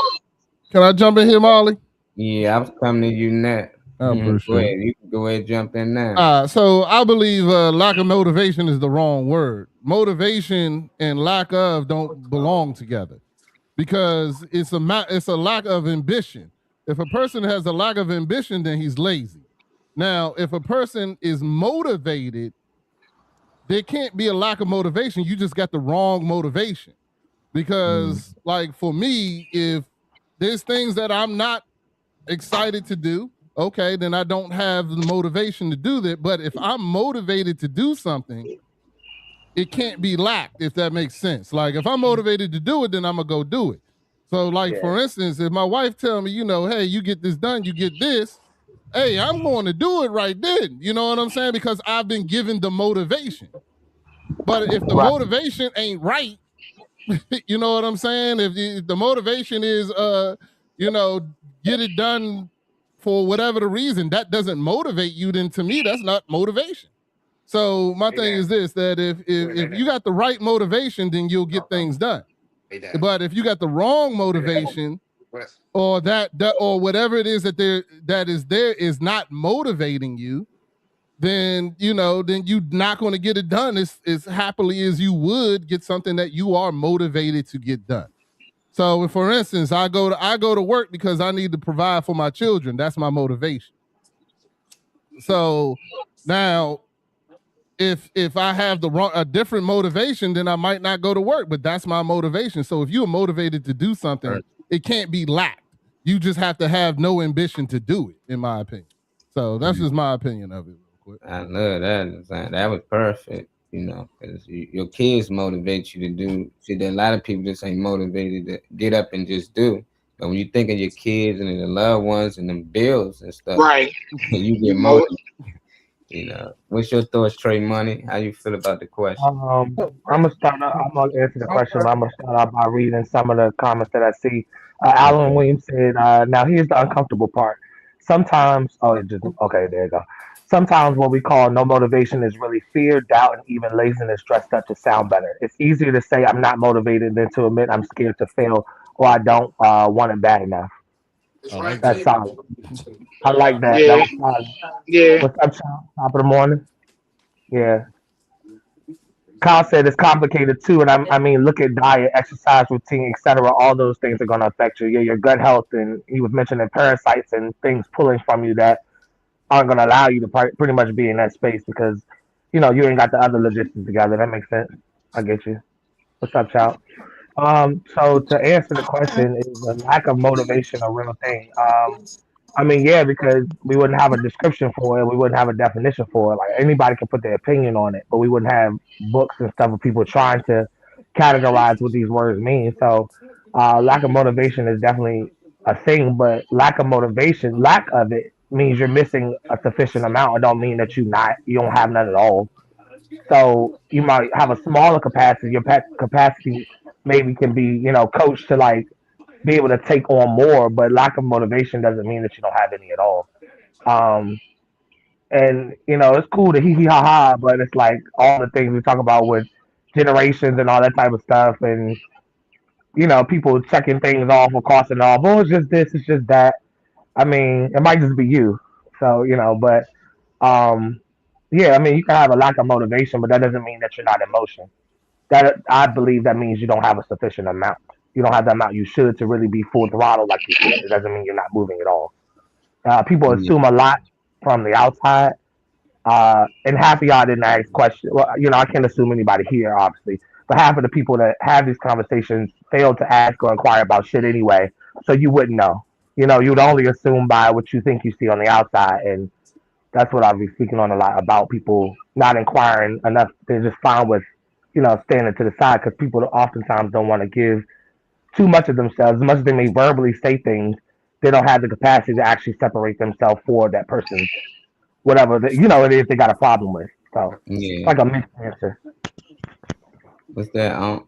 Can I jump in here, Molly? Yeah, I was coming to you next. I appreciate Go ahead. it. You can go ahead and jump in now. So I believe lack of motivation is the wrong word. Motivation and lack of don't belong together because it's a lack of ambition. If a person has a lack of ambition, then he's lazy. Now, if a person is motivated, there can't be a lack of motivation. You just got the wrong motivation. Because, like, for me, if there's things that I'm not excited to do, okay, then I don't have the motivation to do that. But if I'm motivated to do something, it can't be lacked, if that makes sense. Like, if I'm motivated to do it, then I'm going to go do it. So, like, for instance, if my wife tell me, hey, you get this done, you get this, hey, I'm going to do it right then. You know what I'm saying? Because I've been given the motivation. But if the motivation ain't right, You know what I'm saying? If the motivation is, get it done for whatever the reason, that doesn't motivate you, then to me, that's not motivation. So my thing is this, that if you got the right motivation, then you'll get things done. But if you got the wrong motivation, or that or whatever it is that is not motivating you, then then you're not going to get it done as happily as you would get something that you are motivated to get done. So, for instance, I go to work because I need to provide for my children. That's my motivation. So now, if I have a different motivation, then I might not go to work. But that's my motivation. So if you're motivated to do something, it can't be lacked. You just have to have no ambition to do it, in my opinion. So that's just my opinion of it. Real quick. I love that. That was perfect. Because your kids motivate you to do shit that a lot of people just ain't motivated to get up and just do. But when you think of your kids and the loved ones and them bills and stuff, right? You get motivated. What's your thoughts, Trey Money? How you feel about the question? I'm gonna answer the question, but I'm gonna start off by reading some of the comments that I see. Alan Williams said, "Now here's the uncomfortable part. Sometimes, there you go. Sometimes what we call no motivation is really fear, doubt, and even laziness dressed up to sound better. It's easier to say I'm not motivated than to admit I'm scared to fail or I don't want it bad enough." That's solid. I like that. Yeah. That was solid. Yeah. What's up, Sean? Top of the morning. Yeah. Kyle said it's complicated too, and I mean, look at diet, exercise routine, etc. All those things are going to affect you. Yeah, your gut health, and he was mentioning parasites and things pulling from you that aren't going to allow you to pretty much be in that space because you ain't got the other logistics together. That makes sense. I get you. What's up, child? So to answer the question, is a lack of motivation a real thing? I mean, yeah, because we wouldn't have a description for it, we wouldn't have a definition for it. Like anybody can put their opinion on it, but we wouldn't have books and stuff of people trying to categorize what these words mean. So, lack of motivation is definitely a thing, but lack of it means you're missing a sufficient amount. It don't mean that you don't have none at all. So you might have a smaller capacity. Your capacity maybe can be, coached to like be able to take on more, but lack of motivation doesn't mean that you don't have any at all. Um, and it's cool to hee hee ha ha, but it's like all the things we talk about with generations and all that type of stuff, and people checking things off or crossing off. Oh, it's just this, it's just that. I mean, it might just be you. So but yeah, I mean, you can have a lack of motivation, but that doesn't mean that you're not in motion. That I believe that means you don't have a sufficient amount. You don't have the amount you should to really be full throttle like you should. It doesn't mean you're not moving at all. People assume a lot from the outside, and half of y'all didn't ask questions. Well, I can't assume anybody here, obviously, but half of the people that have these conversations fail to ask or inquire about shit anyway, so you wouldn't know. You'd only assume by what you think you see on the outside, and that's what I'll be speaking on a lot about people not inquiring enough. They're just fine with, standing to the side because people oftentimes don't want to give too much of themselves. As much as they may verbally say things, they don't have the capacity to actually separate themselves for that person's whatever it is they got a problem with. So it's like a mixed answer. What's that?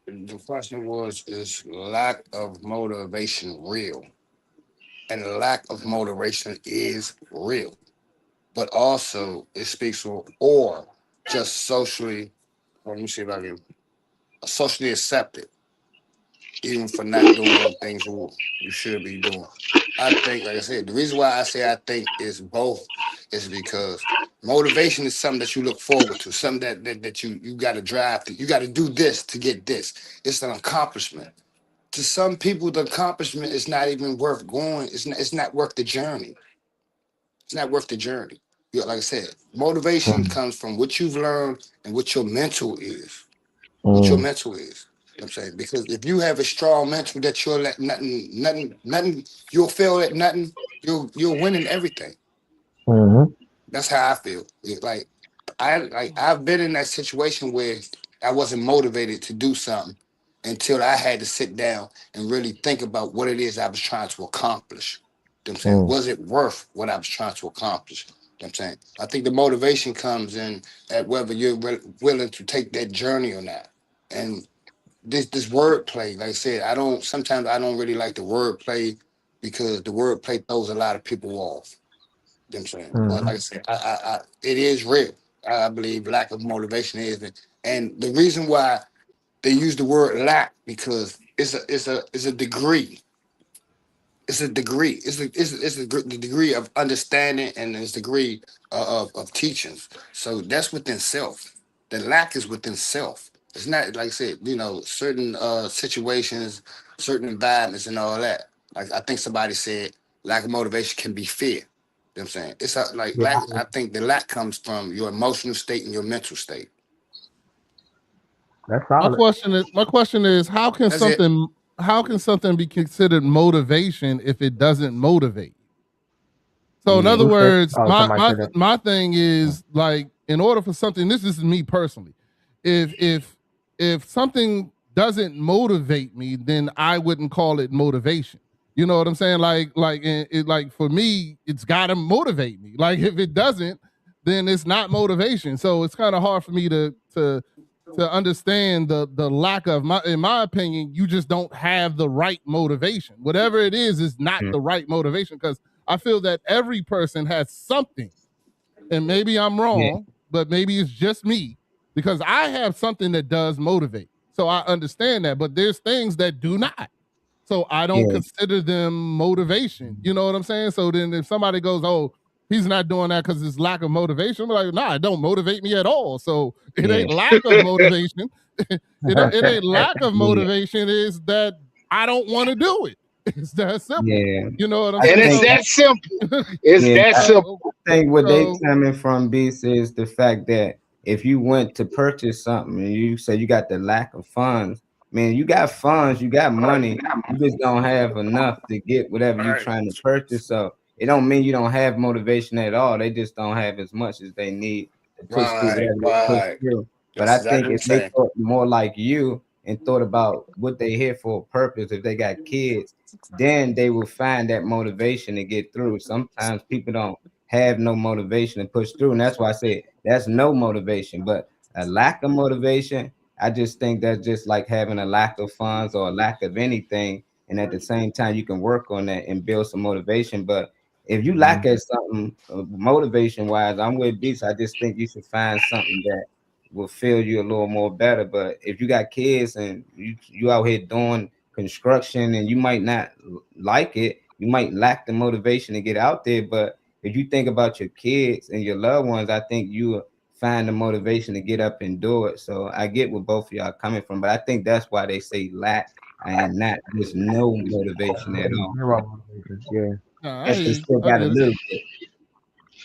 The question was, is lack of motivation real? And lack of motivation is real. But also it speaks for or just socially, let me see if I can socially accepted, even for not doing the things you should be doing. I think, like I said, the reason why I say I think is both is because motivation is something that you look forward to, something that you got to drive to. You got to do this to get this. It's an accomplishment. To some people, the accomplishment is not even worth going. It's not worth the journey. It's not worth the journey. Like I said, motivation comes from what you've learned and what your mental is. What your mental is. You know what I'm saying? Because if you have a strong mental that you'll let nothing, you'll fail at nothing, you'll win in everything. That's how I feel. I've been in that situation where I wasn't motivated to do something until I had to sit down and really think about what it is I was trying to accomplish. You know what I'm saying? Was it worth what I was trying to accomplish? You know what I'm saying? I think the motivation comes in at whether you're willing to take that journey or not. And this wordplay, like I said, sometimes I don't really like the wordplay because the wordplay throws a lot of people off. You know what I'm saying? But like I said, it is real. I believe lack of motivation is, and the reason why they use the word lack because it's a degree. It's a degree. It's the degree of understanding and it's degree of teachings. So that's within self. The lack is within self. It's not like I said, certain situations, certain environments, and all that. Like I think somebody said, lack of motivation can be fear. You know what I'm saying? It's lack. I think the lack comes from your emotional state and your mental state. That's My solid. question is how can That's it. something be considered motivation if it doesn't motivate? So in other Who said- words, oh, somebody said that. my thing is like in order for something, this is me personally. If something doesn't motivate me, then I wouldn't call it motivation. You know what I'm saying? Like for me, it's gotta motivate me. Like if it doesn't, then it's not motivation. So it's kind of hard for me to understand the lack of in my opinion, you just don't have the right motivation. Whatever it is not the right motivation because I feel that every person has something, and maybe I'm wrong, but maybe it's just me because I have something that does motivate. So I understand that, but there's things that do not. So I don't consider them motivation. You know what I'm saying? So then if somebody goes, oh, he's not doing that because it's lack of motivation, I'm like, nah, it don't motivate me at all. So it ain't lack of motivation. it ain't lack of motivation. Is that I don't want to do it. It's that simple. Yeah. You know what I'm And saying? it's that simple. It's that simple. I think what they So- coming from, Beast, is the fact that if you went to purchase something and you said you got the lack of funds, man, you got funds, you got money, you just don't have enough to get whatever you're trying to purchase. So it don't mean you don't have motivation at all. They just don't have as much as they need to push through whatever they push through. But That's I think exactly if the they same. thought more like you and thought about what they here for a purpose, if they got kids, then they will find that motivation to get through. Sometimes people don't have no motivation to push through, and that's why I say that's no motivation. But a lack of motivation, I just think that's just like having a lack of funds or a lack of anything, and at the same time you can work on that and build some motivation. But if you lack at something motivation wise, I'm with Beats. I just think you should find something that will feel you a little more better. But if you got kids and you out here doing construction and you might not like it, you might lack the motivation to get out there. But if you think about your kids and your loved ones, I think you will find the motivation to get up and do it. So I get where both of y'all coming from, but I think that's why they say lack and not just no motivation at all. Yeah. That's just still got a little bit.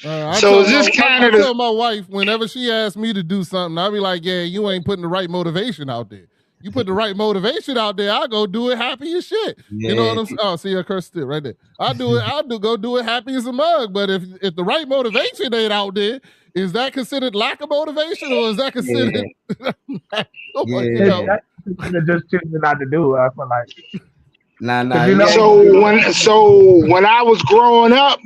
I So is this tell kind my- of I the- tell my wife whenever she asks me to do something, I'll be like, yeah, you ain't putting the right motivation out there. You put the right motivation out there, I'll go do it happy as shit. You know what I'm saying? Oh, see a curse still right there. I'll go do it happy as a mug. But if the right motivation ain't out there, is that considered lack of motivation or is that considered you know? That's just choosing not to do. I feel like. Nah. You know- So when I was growing up,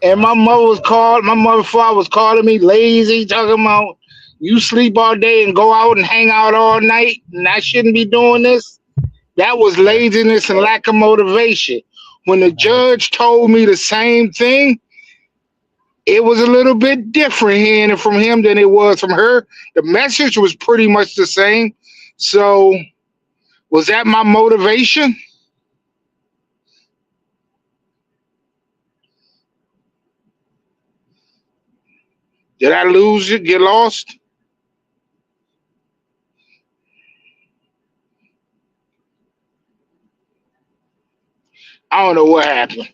and my mother and father was calling me lazy, talking about you sleep all day and go out and hang out all night, and I shouldn't be doing this. That was laziness and lack of motivation. When the judge told me the same thing, it was a little bit different hearing it from him than it was from her. The message was pretty much the same. So was that my motivation? Did I lose it? Get lost? I don't know what happened.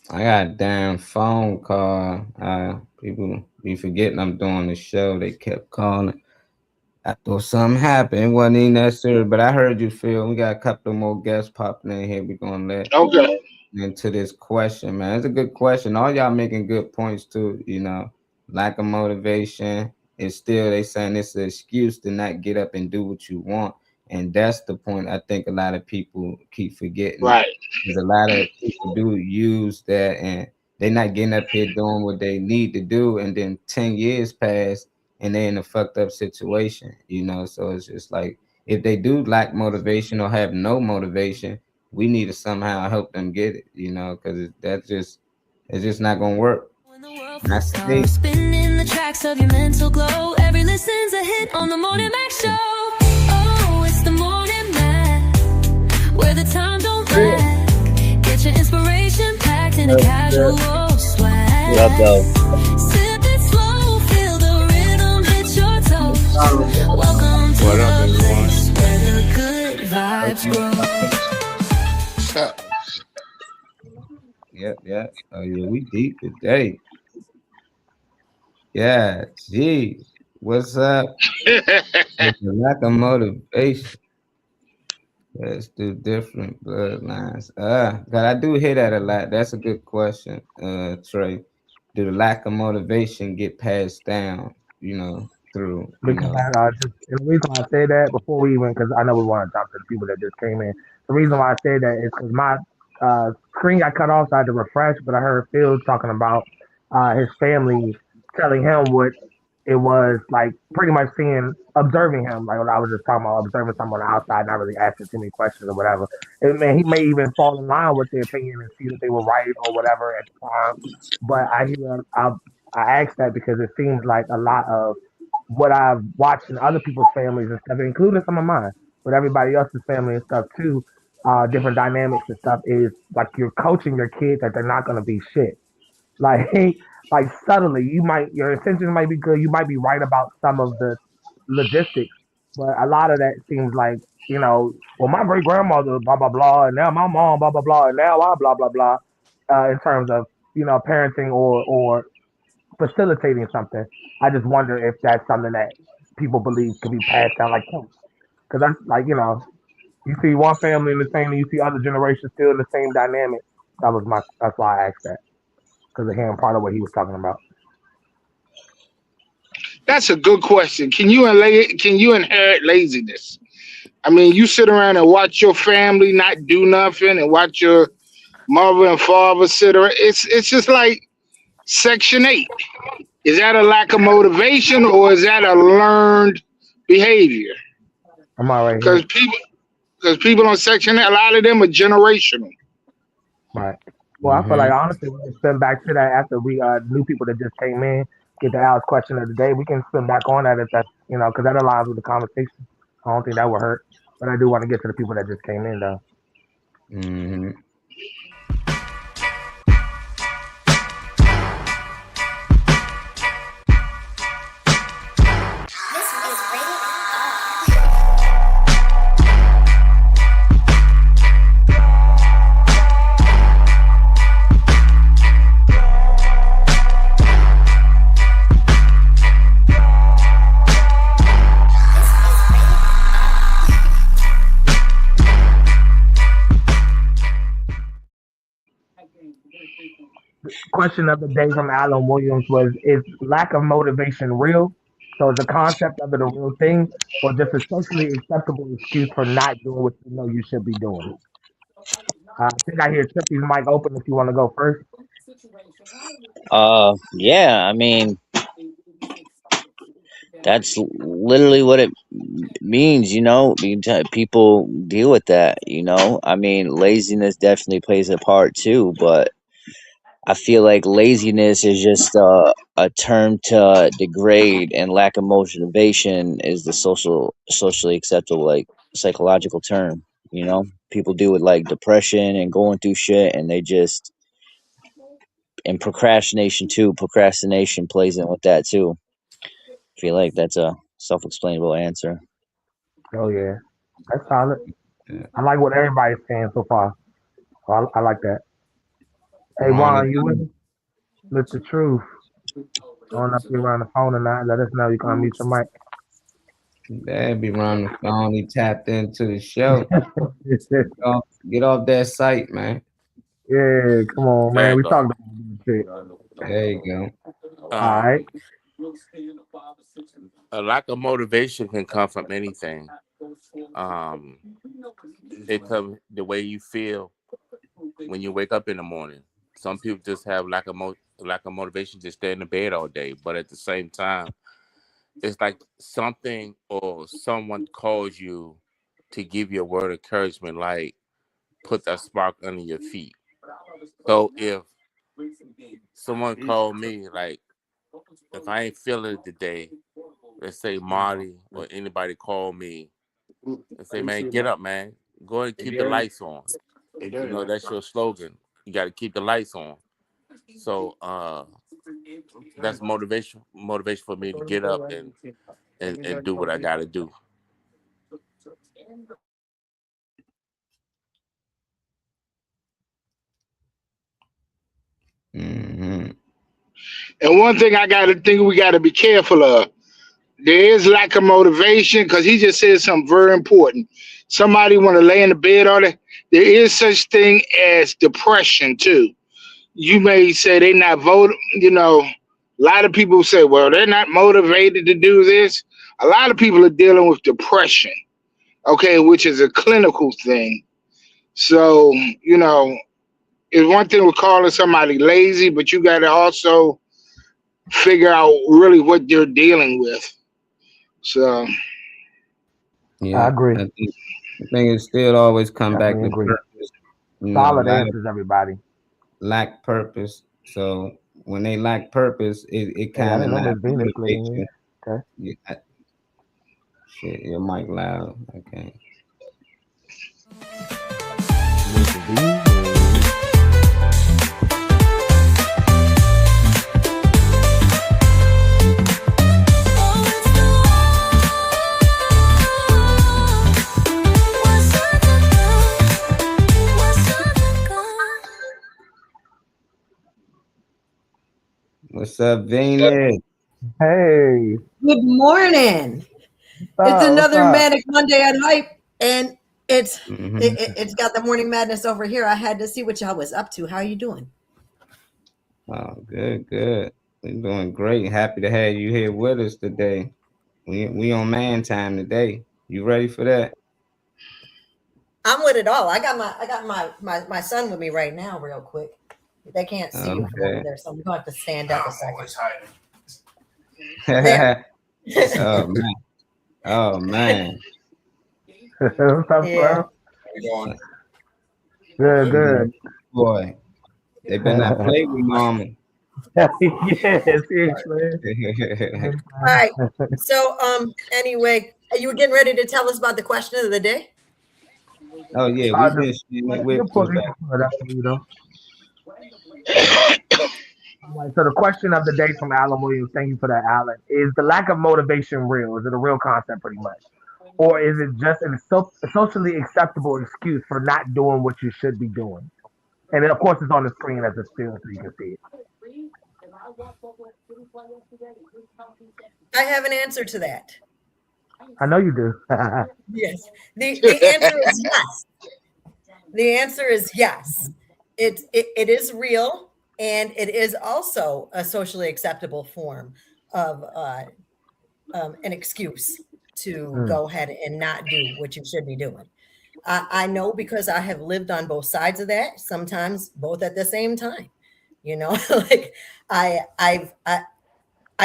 I got a damn phone call. People be forgetting I'm doing the show. They kept calling. I thought something happened. It wasn't even that serious, but I heard you, Phil. We got a couple more guests popping in here. We're gonna let into this question, man. It's a good question. All y'all making good points too. You know, lack of motivation. It's still they saying it's an excuse to not get up and do what you want. And that's the point I think a lot of people keep forgetting. Right. There's a lot of people do use that and they're not getting up here doing what they need to do, and then 10 years pass and they're in a fucked up situation, you know. So it's just like if they do lack motivation or have no motivation, we need to somehow help them get it, you know, because it's just not gonna work. That's the thing. Spinning the tracks of your mental glow. Every listen's a hit on the Morning Mac Show. Oh, it's the Morning Mac, where the time don't lag. Get your inspiration packed in a casual swag. What up, though? Sip it slow, feel the rhythm hit your toes. Welcome to the place where the good vibes grow. Yep. Oh yeah, we deep today. Yeah, gee, what's up? Lack of motivation. Let's do different bloodlines. God, I do hear that a lot. That's a good question, Trey. Do the lack of motivation get passed down, you know, through, you Because know? and the reason why I say that before we even, because I know we want to talk to the people that just came in. The reason why I say that is because my screen got cut off, so I had to refresh. But I heard Phil talking about his family telling him what it was like, pretty much observing him. Like what I was just talking about, observing someone on the outside, not really asking too many questions or whatever. And man, he may even fall in line with their opinion and see that they were right or whatever at the time. But I asked that because it seems like a lot of what I've watched in other people's families and stuff, including some of mine, but everybody else's family and stuff too, different dynamics and stuff, is like you're coaching your kids that they're not gonna be shit. Like like subtly, your intentions might be good, you might be right about some of the logistics, but a lot of that seems like, well, my great grandmother, blah blah blah, and now my mom, blah blah blah, and now I blah blah blah, in terms of parenting or facilitating something. I just wonder if that's something that people believe can be passed down like that. Because that's like, you see one family in the same, and you see other generations still in the same dynamic. That's why I asked that. Because of hearing part of what he was talking about. That's a good question. Can you inherit laziness? I mean, you sit around and watch your family not do nothing, and watch your mother and father sit around. It's just like Section 8. Is that a lack of motivation, or is that a learned behavior? I'm all right. Because people on Section 8, a lot of them are generational. Right. Well, I feel like honestly we can spin back to that after we new people that just came in get to Al's question of the day. We can spin back on that if that's because that aligns with the conversation. I don't think that would hurt, but I do want to get to the people that just came in though. Mm-hmm. Question of the day from Alan Williams was: is lack of motivation real? So is the concept of it a real thing, or just a socially acceptable excuse for not doing what you know you should be doing? I think I hear Trippy's mic open if you want to go first. Yeah, I mean, that's literally what it means, people deal with that, I mean, laziness definitely plays a part too, but I feel like laziness is just a term to degrade, and lack of motivation is the socially acceptable, like, psychological term. People deal with like depression and going through shit, and and procrastination too. Procrastination plays in with that too. I feel like that's a self-explainable answer. Oh yeah, that's solid. I like what everybody's saying so far. I like that. Hey Juan, you with me? Look the truth. I don't know if you're around the phone or not. Let us know. You can unmute your mic. Dad be around the phone. He tapped into the show. Get off that site, man. Yeah, come on, man. We talked about this shit. There you go. All right. A lack of motivation can come from anything. It comes the way you feel when you wake up in the morning. some people just have lack of motivation to stay in the bed all day. But at the same time, it's like something or someone calls you to give you a word of encouragement, like put that spark under your feet. So if someone called me, like if I ain't feeling it today, let's say Marty or anybody call me and say, man, get up, man. Go ahead and keep the lights on. You know, that's your slogan. You got to keep the lights on. So that's motivation for me to get up and do what I got to do. And one thing we got to be careful of, there is lack of motivation, because he just said something very important. Somebody want to lay in the bed all day. There is such thing as depression too. You may say they not voting, a lot of people say, well, they're not motivated to do this. A lot of people are dealing with depression, okay, which is a clinical thing. So, it's one thing with calling somebody lazy, but you got to also figure out really what they're dealing with. So, yeah, I agree. I think it still always come back to purpose. Solid answers, everybody. Lack purpose. So when they lack purpose, it kind of lack motivation. Okay. Yeah. Shit, your mic loud. Okay. What's up, Venus? Hey. Good morning. It's another Manic Monday at Hype, and it's got the morning madness over here. I had to see what y'all was up to. How you doing? Oh, good. We're doing great. Happy to have you here with us today. We on man time today. You ready for that? I'm with it all. I got my son with me right now, real quick. They can't see you from over there, so we're gonna have to stand up a second. Oh man. Yeah. Good. Boy, they better not play with mama. Seriously. All right. So anyway, you were getting ready to tell us about the question of the day? Oh yeah, we've been with So the question of the day from Alan Williams, thank you for that, Alan, is the lack of motivation real? Is it a real concept pretty much? Or is it just a socially acceptable excuse for not doing what you should be doing? And then, of course, it's on the screen as a still so you can see it. I have an answer to that. I know you do. Yes. The answer is yes. The answer is yes. It is real, and it is also a socially acceptable form of an excuse to go ahead and not do what you should be doing. I know because I have lived on both sides of that, sometimes both at the same time. Like I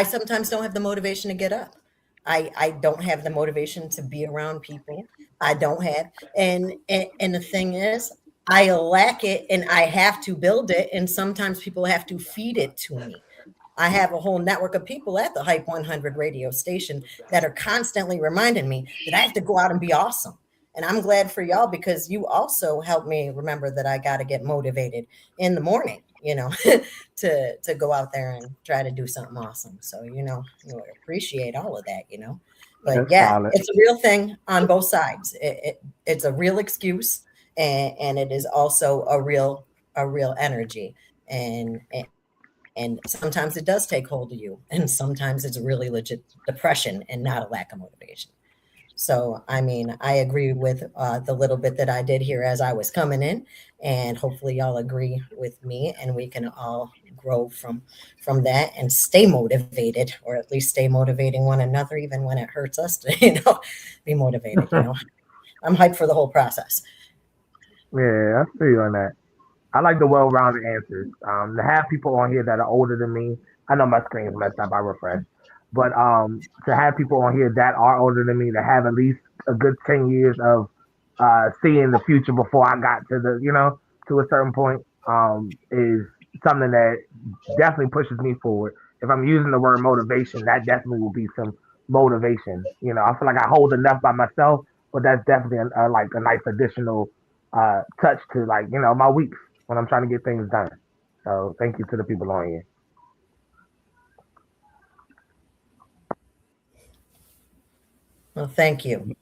sometimes don't have the motivation to get up. I don't have the motivation to be around people. I don't have, and the thing is, I lack it, and I have to build it, and sometimes people have to feed it to me. I have a whole network of people at the Hype 100 radio station that are constantly reminding me that I have to go out and be awesome. And I'm glad for y'all, because you also help me remember that I got to get motivated in the morning, to go out there and try to do something awesome. So, I appreciate all of that, But That's yeah, solid. it's a real thing on both sides. It's a real excuse, and it is also a real energy. And sometimes it does take hold of you, and sometimes it's really legit depression and not a lack of motivation. So, I mean, I agree with the little bit that I did here as I was coming in, and hopefully y'all agree with me, and we can all grow from that and stay motivated, or at least stay motivating one another, even when it hurts us to, be motivated. I'm hyped for the whole process. Yeah, I feel you on that. I like the well-rounded answers. To have people on here that are older than me, I know my screen's messed up. I refresh, but to have people on here that are older than me that have at least a good 10 years of seeing the future before I got to to a certain point, is something that definitely pushes me forward. If I'm using the word motivation, that definitely will be some motivation. I feel like I hold enough by myself, but that's definitely like a nice additional touch to my weeks when I'm trying to get things done. So thank you to the people on here. Well, thank you.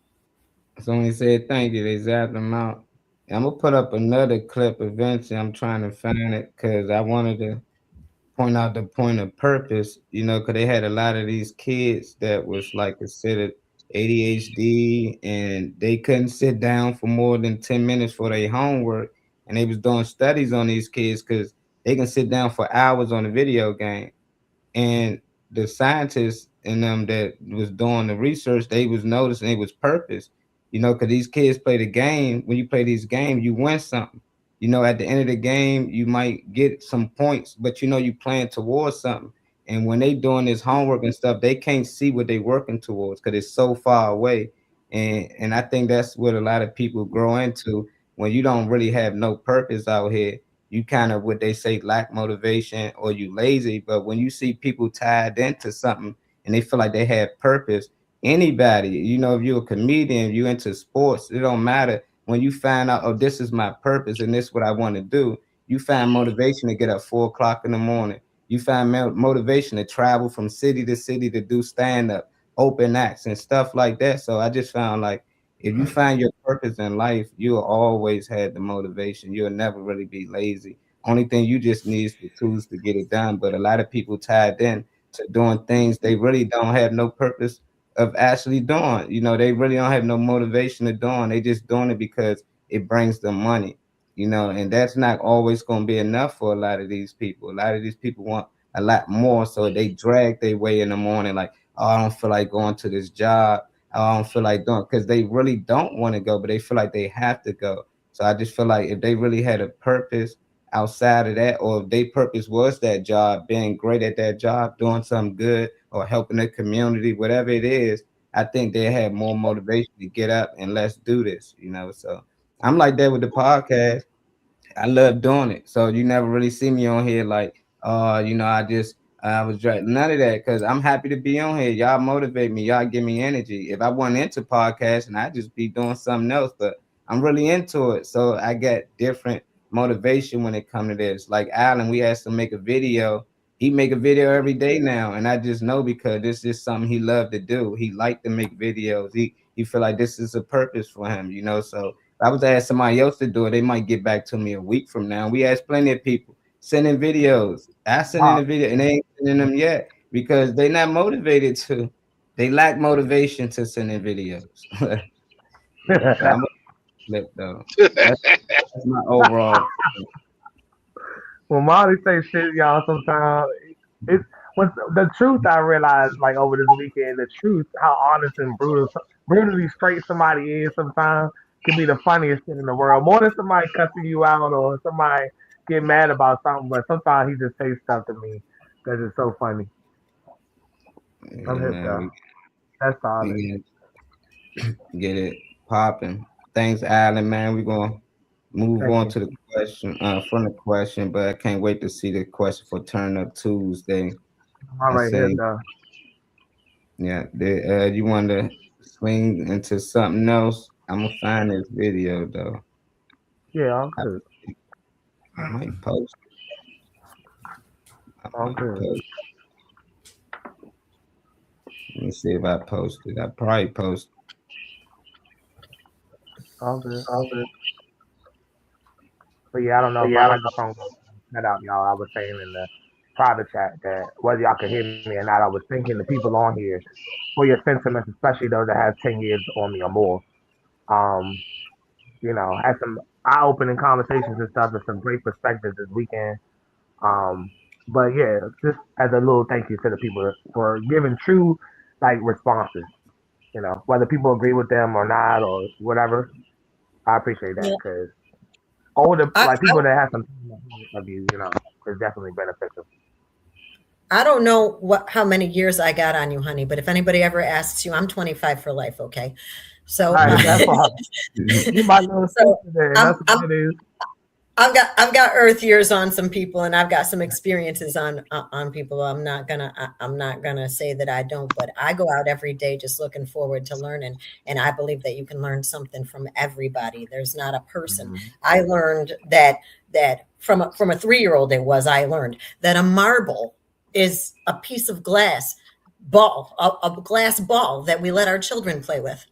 Somebody said thank you. They zapped them out. I'm gonna put up another clip eventually. I'm trying to find it because I wanted to point out the point of purpose. Because they had a lot of these kids that was like considered ADHD, and they couldn't sit down for more than 10 minutes for their homework. And they was doing studies on these kids because they can sit down for hours on a video game. And the scientists in them that was doing the research, they was noticing it was purpose. Because these kids play the game. When you play these games, you win something. At the end of the game, you might get some points, but you playing towards something. And when they doing this homework and stuff, they can't see what they working towards because it's so far away. And I think that's what a lot of people grow into when you don't really have no purpose out here. You kind of what they say lack motivation or you lazy. But when you see people tied into something and they feel like they have purpose, anybody, if you're a comedian, you into sports, it don't matter. When you find out, oh, this is my purpose and this is what I want to do, you find motivation to get up 4 o'clock in the morning. You find motivation to travel from city to city to do stand-up, open acts and stuff like that. So I just found like if you find your purpose in life, you'll always have the motivation. You'll never really be lazy. Only thing you just need is the tools to get it done. But a lot of people tied in to doing things they really don't have no purpose of actually doing. They really don't have no motivation of doing. They just doing it because it brings them money. And that's not always going to be enough for a lot of these people. A lot of these people want a lot more, so they drag their way in the morning like, oh, I don't feel like going to this job. I don't feel like doing, because they really don't want to go, but they feel like they have to go. So I just feel like if they really had a purpose outside of that, or if their purpose was that job, being great at that job, doing something good, or helping the community, whatever it is, I think they have more motivation to get up and let's do this. So I'm like that with the podcast. I love doing it. So you never really see me on here like, I was none of that, because I'm happy to be on here. Y'all motivate me. Y'all give me energy. If I wasn't into podcasting, I'd just be doing something else. But I'm really into it. So I get different motivation when it comes to this. Like Alan, we asked him to make a video. He make a video every day now. And I just know because this is something he loved to do. He liked to make videos. He feel like this is a purpose for him, So if I was to ask somebody else to do it, they might get back to me a week from now. We asked plenty of people sending videos. I sent in a video and they ain't sending them yet because they're not motivated to. They lack motivation to send in videos. I'm a flip though. That's my overall. When Molly say shit, y'all, sometimes it's when the truth I realized like over this weekend, the truth, how honest and brutally straight somebody is sometimes can be the funniest thing in the world. More than somebody cussing you out or somebody get mad about something, but sometimes he just says stuff to me because it's so funny. I'm hip though. That's all. Get it popping. Thanks, Alan, man. We're gonna move on to the question from the question, but I can't wait to see the question for Turn Up Tuesday. All right, here though. Yeah, you want to swing into something else? I'm gonna find this video though. Yeah, I'm good. I might post. I'm good. Let me see if I posted. I probably posted. All good. But yeah, I don't know if my microphone cut out, y'all. I was saying in the private chat that whether y'all can hear me or not, I was thinking the people on here for your sentiments, especially those that have 10 years on me or more. Had some eye-opening conversations and stuff and some great perspectives this weekend. But yeah, just as a little thank you to the people for giving true responses. Whether people agree with them or not or whatever, I appreciate that because older, I, like I people that have some of you, you know, is definitely beneficial. I don't know how many years I got on you, honey, but if anybody ever asks you, I'm 25 for life, okay? So, All right, that's all. You my little so sister there, and that's what it is. I've got earth years on some people, and I've got some experiences on people. I'm not gonna say that I don't, but I go out every day just looking forward to learning, and I believe that you can learn something from everybody. There's not a person. Mm-hmm. I learned that from a 3-year-old I learned that a marble is a piece of glass ball, a glass ball that we let our children play with.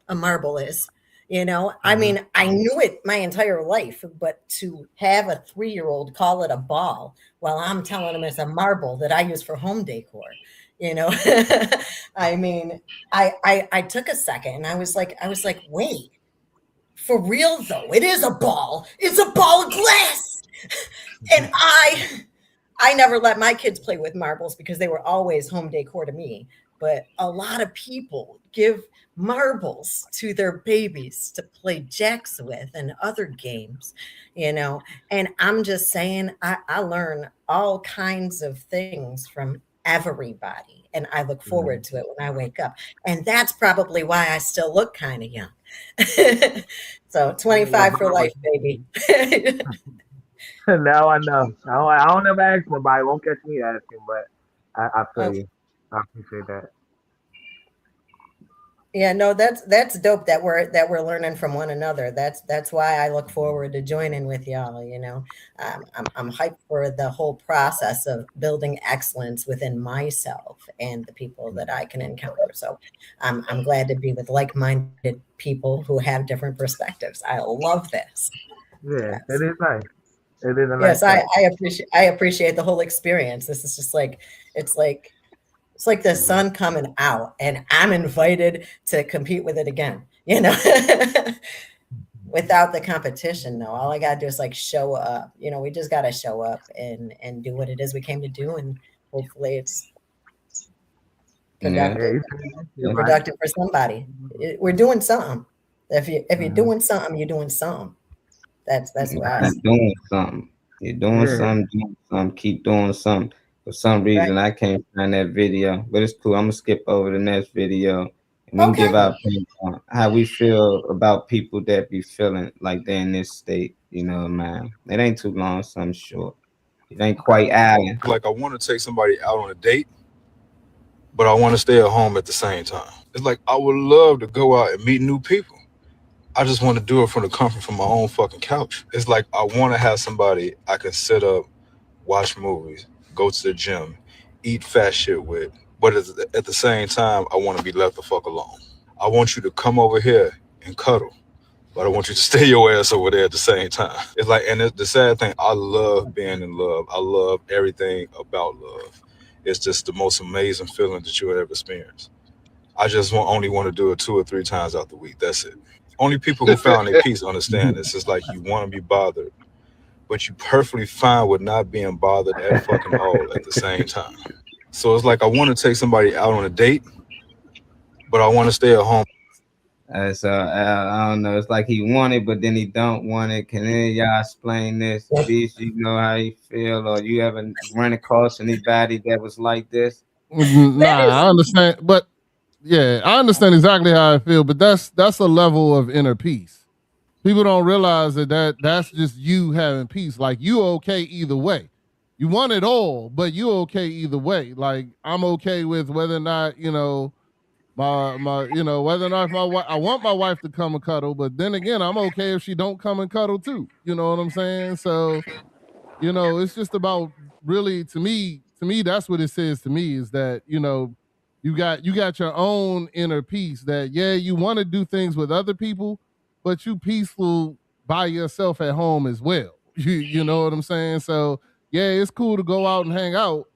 A marble is. You know, I mean, I knew it my entire life, but to have a 3-year-old call it a ball while I'm telling him it's a marble that I use for home decor, you know, I mean, I took a second and I was like, wait, for real though, it is a ball. It's a ball of glass. And I never let my kids play with marbles because they were always home decor to me. But a lot of people give marbles to their babies to play jacks with and other games, you know. And I'm just saying, I learn all kinds of things from everybody. And I look forward to it when I wake up. And that's probably why I still look kind of young. So 25 for life, baby. Now I know. I don't ever ask nobody. Won't catch me asking, but I feel you. I appreciate that. Yeah, no, that's dope that we're learning from one another. That's why I look forward to joining with y'all. You know, I'm hyped for the whole process of building excellence within myself and the people that I can encounter. So I'm glad to be with like-minded people who have different perspectives. I love this. Yeah, it is nice. It is a nice. Yes, I appreciate the whole experience. This is just like it's like the sun coming out, and I'm invited to compete with it again, you know, without the competition. No, all I got to do is like show up. You know, we just got to show up and do what it is we came to do. And hopefully it's productive, productive for somebody. We're doing something. If you're doing something, you're doing something. That's what I see. Doing something. You're doing something, keep doing something. For some reason, I can't find that video, but it's cool. I'm gonna skip over the next video and we can give our opinion on how we feel about people that be feeling like they're in this state. You know, man, it ain't too long, something short. It ain't quite Allen. Like I want to take somebody out on a date, but I want to stay at home at the same time. It's like I would love to go out and meet new people. I just want to do it from the comfort from my own fucking couch. It's like I want to have somebody I can sit up, watch movies, go to the gym, eat fat shit with, but at the same time, I want to be left the fuck alone. I want you to come over here and cuddle, but I want you to stay your ass over there at the same time. It's like, and the sad thing, I love being in love. I love everything about love. It's just the most amazing feeling that you would ever experience. I just only want to do it 2 or 3 times out the week. That's it. Only people who found their peace understand this. It's like you want to be bothered, but you perfectly fine with not being bothered at fucking all at the same time. So it's like I want to take somebody out on a date, but I want to stay at home. So I don't know. It's like he want it, but then he don't want it. Can any of y'all explain this? Please, you know how you feel, or you ever run across anybody that was like this? Nah, I understand, but yeah, I understand exactly how I feel. But that's a level of inner peace. People don't realize that's just you having peace. Like you okay either way. You want it all, but you okay either way. Like I'm okay with whether or not, you know, my you know, whether or not I want my wife to come and cuddle, but then again, I'm okay if she don't come and cuddle too. You know what I'm saying? So, you know, it's just about really to me that's what it says to me is that, you know, you got your own inner peace that you want to do things with other people, but you peaceful by yourself at home as well. You know what I'm saying? So yeah, it's cool to go out and hang out,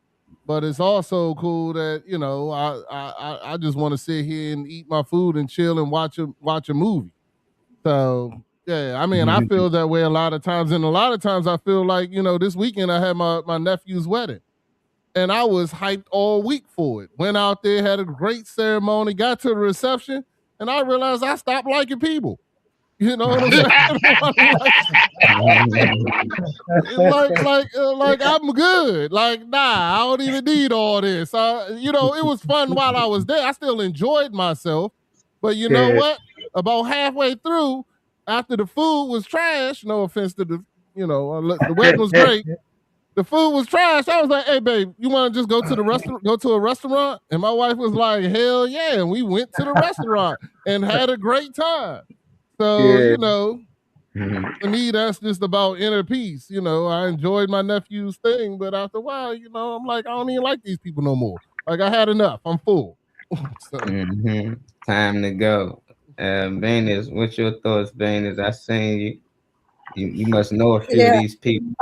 but it's also cool that, you know, I just want to sit here and eat my food and chill and watch a movie. So yeah, I mean, I feel that way a lot of times, and a lot of times I feel like, you know, this weekend I had my nephew's wedding. And I was hyped all week for it. Went out there, had a great ceremony, got to the reception, and I realized I stopped liking people. You know what I'm saying? like I'm good. Like, nah, I don't even need all this. You know, it was fun while I was there. I still enjoyed myself. But you know what? About halfway through, after the food was trash, no offense to the, the wedding was great. The food was trash. I was like, hey, babe, you want to just go to the restaurant, go to a restaurant? And my wife was like, hell yeah. And we went to the restaurant and had a great time. So, to me, that's just about inner peace. I enjoyed my nephew's thing, but after a while, I'm like, I don't even like these people no more. Like, I had enough. I'm full. So. Time to go. Venus, what's your thoughts, Venus? I seen you. You must know a few of these people.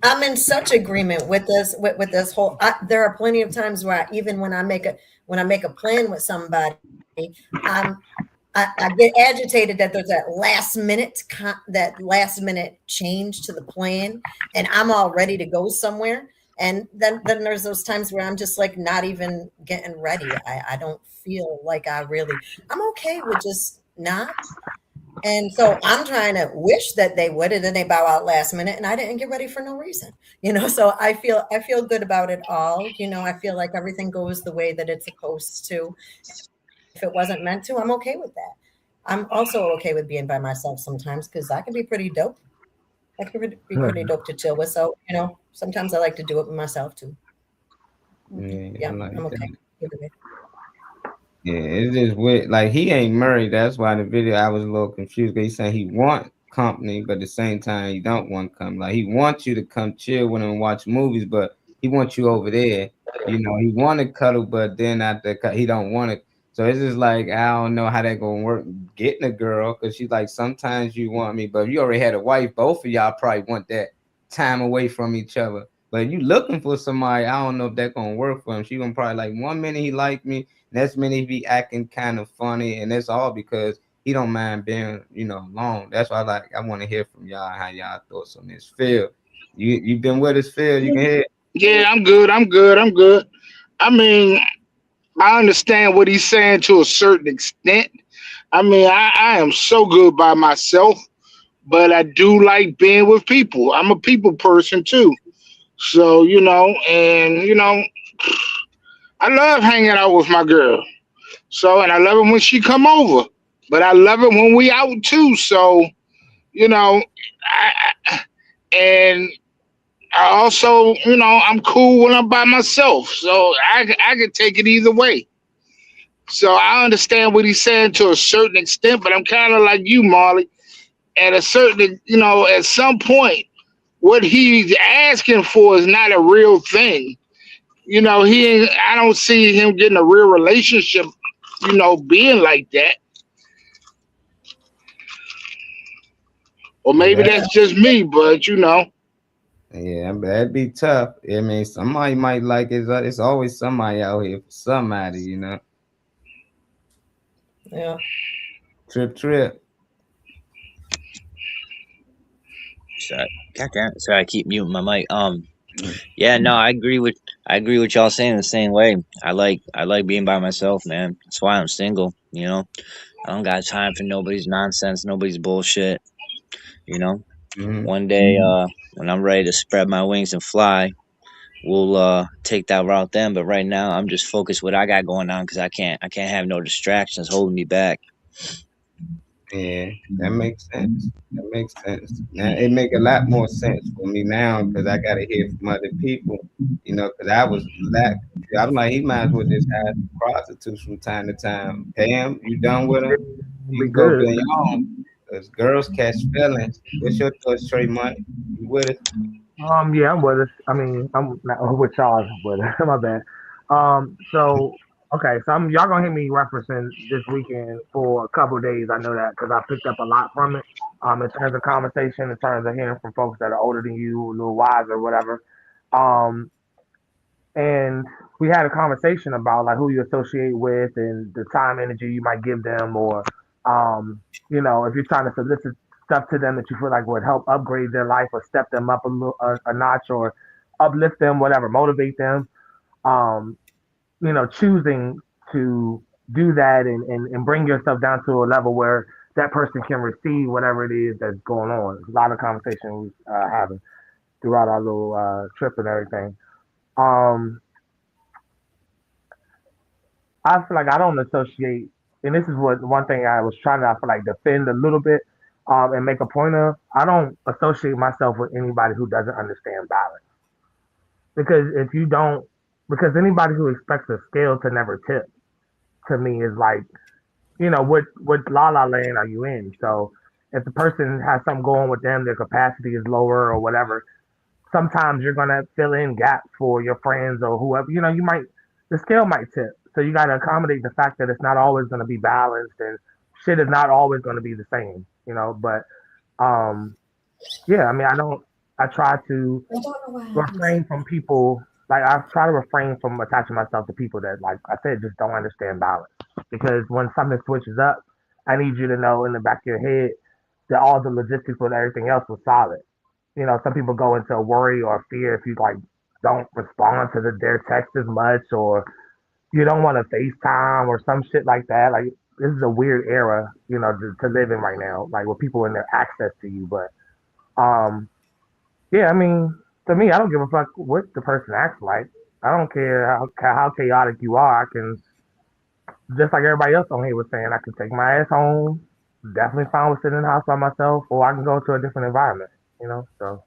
I'm in such agreement with this with this whole. There are plenty of times where even when I make a plan with somebody, I get agitated that there's that last minute change to the plan, and I'm all ready to go somewhere. And then there's those times where I'm just like not even getting ready. I don't feel like I'm okay with just not. And so I'm trying to wish that they would, and then they bow out last minute, and I didn't get ready for no reason, So I feel good about it all. I feel like everything goes the way that it's supposed to. If it wasn't meant to, I'm okay with that. I'm also okay with being by myself sometimes because I can be pretty dope. I can be pretty dope to chill with. So sometimes I like to do it with myself too. Yeah, I'm okay. Yeah, it's just weird. Like, he ain't married. That's why in the video I was a little confused. He's saying he want company, but at the same time he don't want company. Like, he wants you to come chill with him and watch movies, but he wants you over there. He want to cuddle, but then after he don't want it. So it's just like, I don't know how that gonna work getting a girl, because she's like, sometimes you want me, but if you already had a wife, both of y'all probably want that time away from each other. But if you looking for somebody, I don't know if that's gonna work for him. She gonna probably like 1 minute he like me, next minute he be acting kind of funny, and that's all because he don't mind being, alone. That's why I want to hear from y'all how y'all thoughts on this. Phil, you been with us, Phil? You can hear. Yeah, I'm good. I mean, I understand what he's saying to a certain extent. I mean, I am so good by myself, but I do like being with people. I'm a people person too. So, I love hanging out with my girl. So, and I love it when she come over, but I love it when we out too. So, and I also, I'm cool when I'm by myself. So I can take it either way. So I understand what he's saying to a certain extent, but I'm kind of like you, Marley. At a certain, at some point, what he's asking for is not a real thing. I don't see him getting a real relationship, being like that. Or maybe that's just me, but Yeah, that'd be tough. I mean, somebody might like it. It's always somebody out here for somebody, Yeah. Trip. Sorry, I keep muting my mic. Yeah, no, I agree with y'all saying the same way. I like being by myself, man. That's why I'm single. I don't got time for nobody's nonsense, nobody's bullshit. One day, when I'm ready to spread my wings and fly, we'll take that route then. But right now, I'm just focused what I got going on because I can't have no distractions holding me back. Yeah, that makes sense. Now it make a lot more sense for me now because I gotta hear from other people, because I was like, he might as well just have prostitutes from time to time. Pam, you done with them? You can go to your own. Because girls catch feelings. What's your thoughts, Trey Money? You with it? Yeah, I'm with it. I mean, I'm not with y'all, but my bad. So okay, so y'all gonna hear me referencing this weekend for a couple of days. I know that because I picked up a lot from it. In terms of conversation, in terms of hearing from folks that are older than you, a little wiser, whatever. And we had a conversation about like who you associate with and the time, energy you might give them, or if you're trying to solicit stuff to them that you feel like would help upgrade their life or step them up a notch or uplift them, whatever, motivate them. Choosing to do that and bring yourself down to a level where that person can receive whatever it is that's going on. There's a lot of conversation we having throughout our little trip and everything. Um, I feel like I don't associate, and this is what one thing I was trying to I feel like defend a little bit, and make a point of. I don't associate myself with anybody who doesn't understand balance, because if you don't, because anybody who expects a scale to never tip, to me is like, what la la land are you in? So if the person has something going with them, their capacity is lower or whatever, sometimes you're gonna fill in gaps for your friends or whoever. You might the scale might tip. So you gotta accommodate the fact that it's not always gonna be balanced and shit is not always gonna be the same. But yeah, I mean I try to refrain from people like I try to refrain from attaching myself to people that, like I said, just don't understand balance. Because when something switches up, I need you to know in the back of your head that all the logistics with everything else was solid. Some people go into a worry or fear if you like don't respond to their text as much, or you don't want to FaceTime or some shit like that. Like this is a weird era, to live in right now, like with people in their access to you. But yeah, I mean, to me, I don't give a fuck what the person acts like. I don't care how chaotic you are. I can, just like everybody else on here was saying, I can take my ass home. Definitely fine with sitting in the house by myself, or I can go to a different environment. So.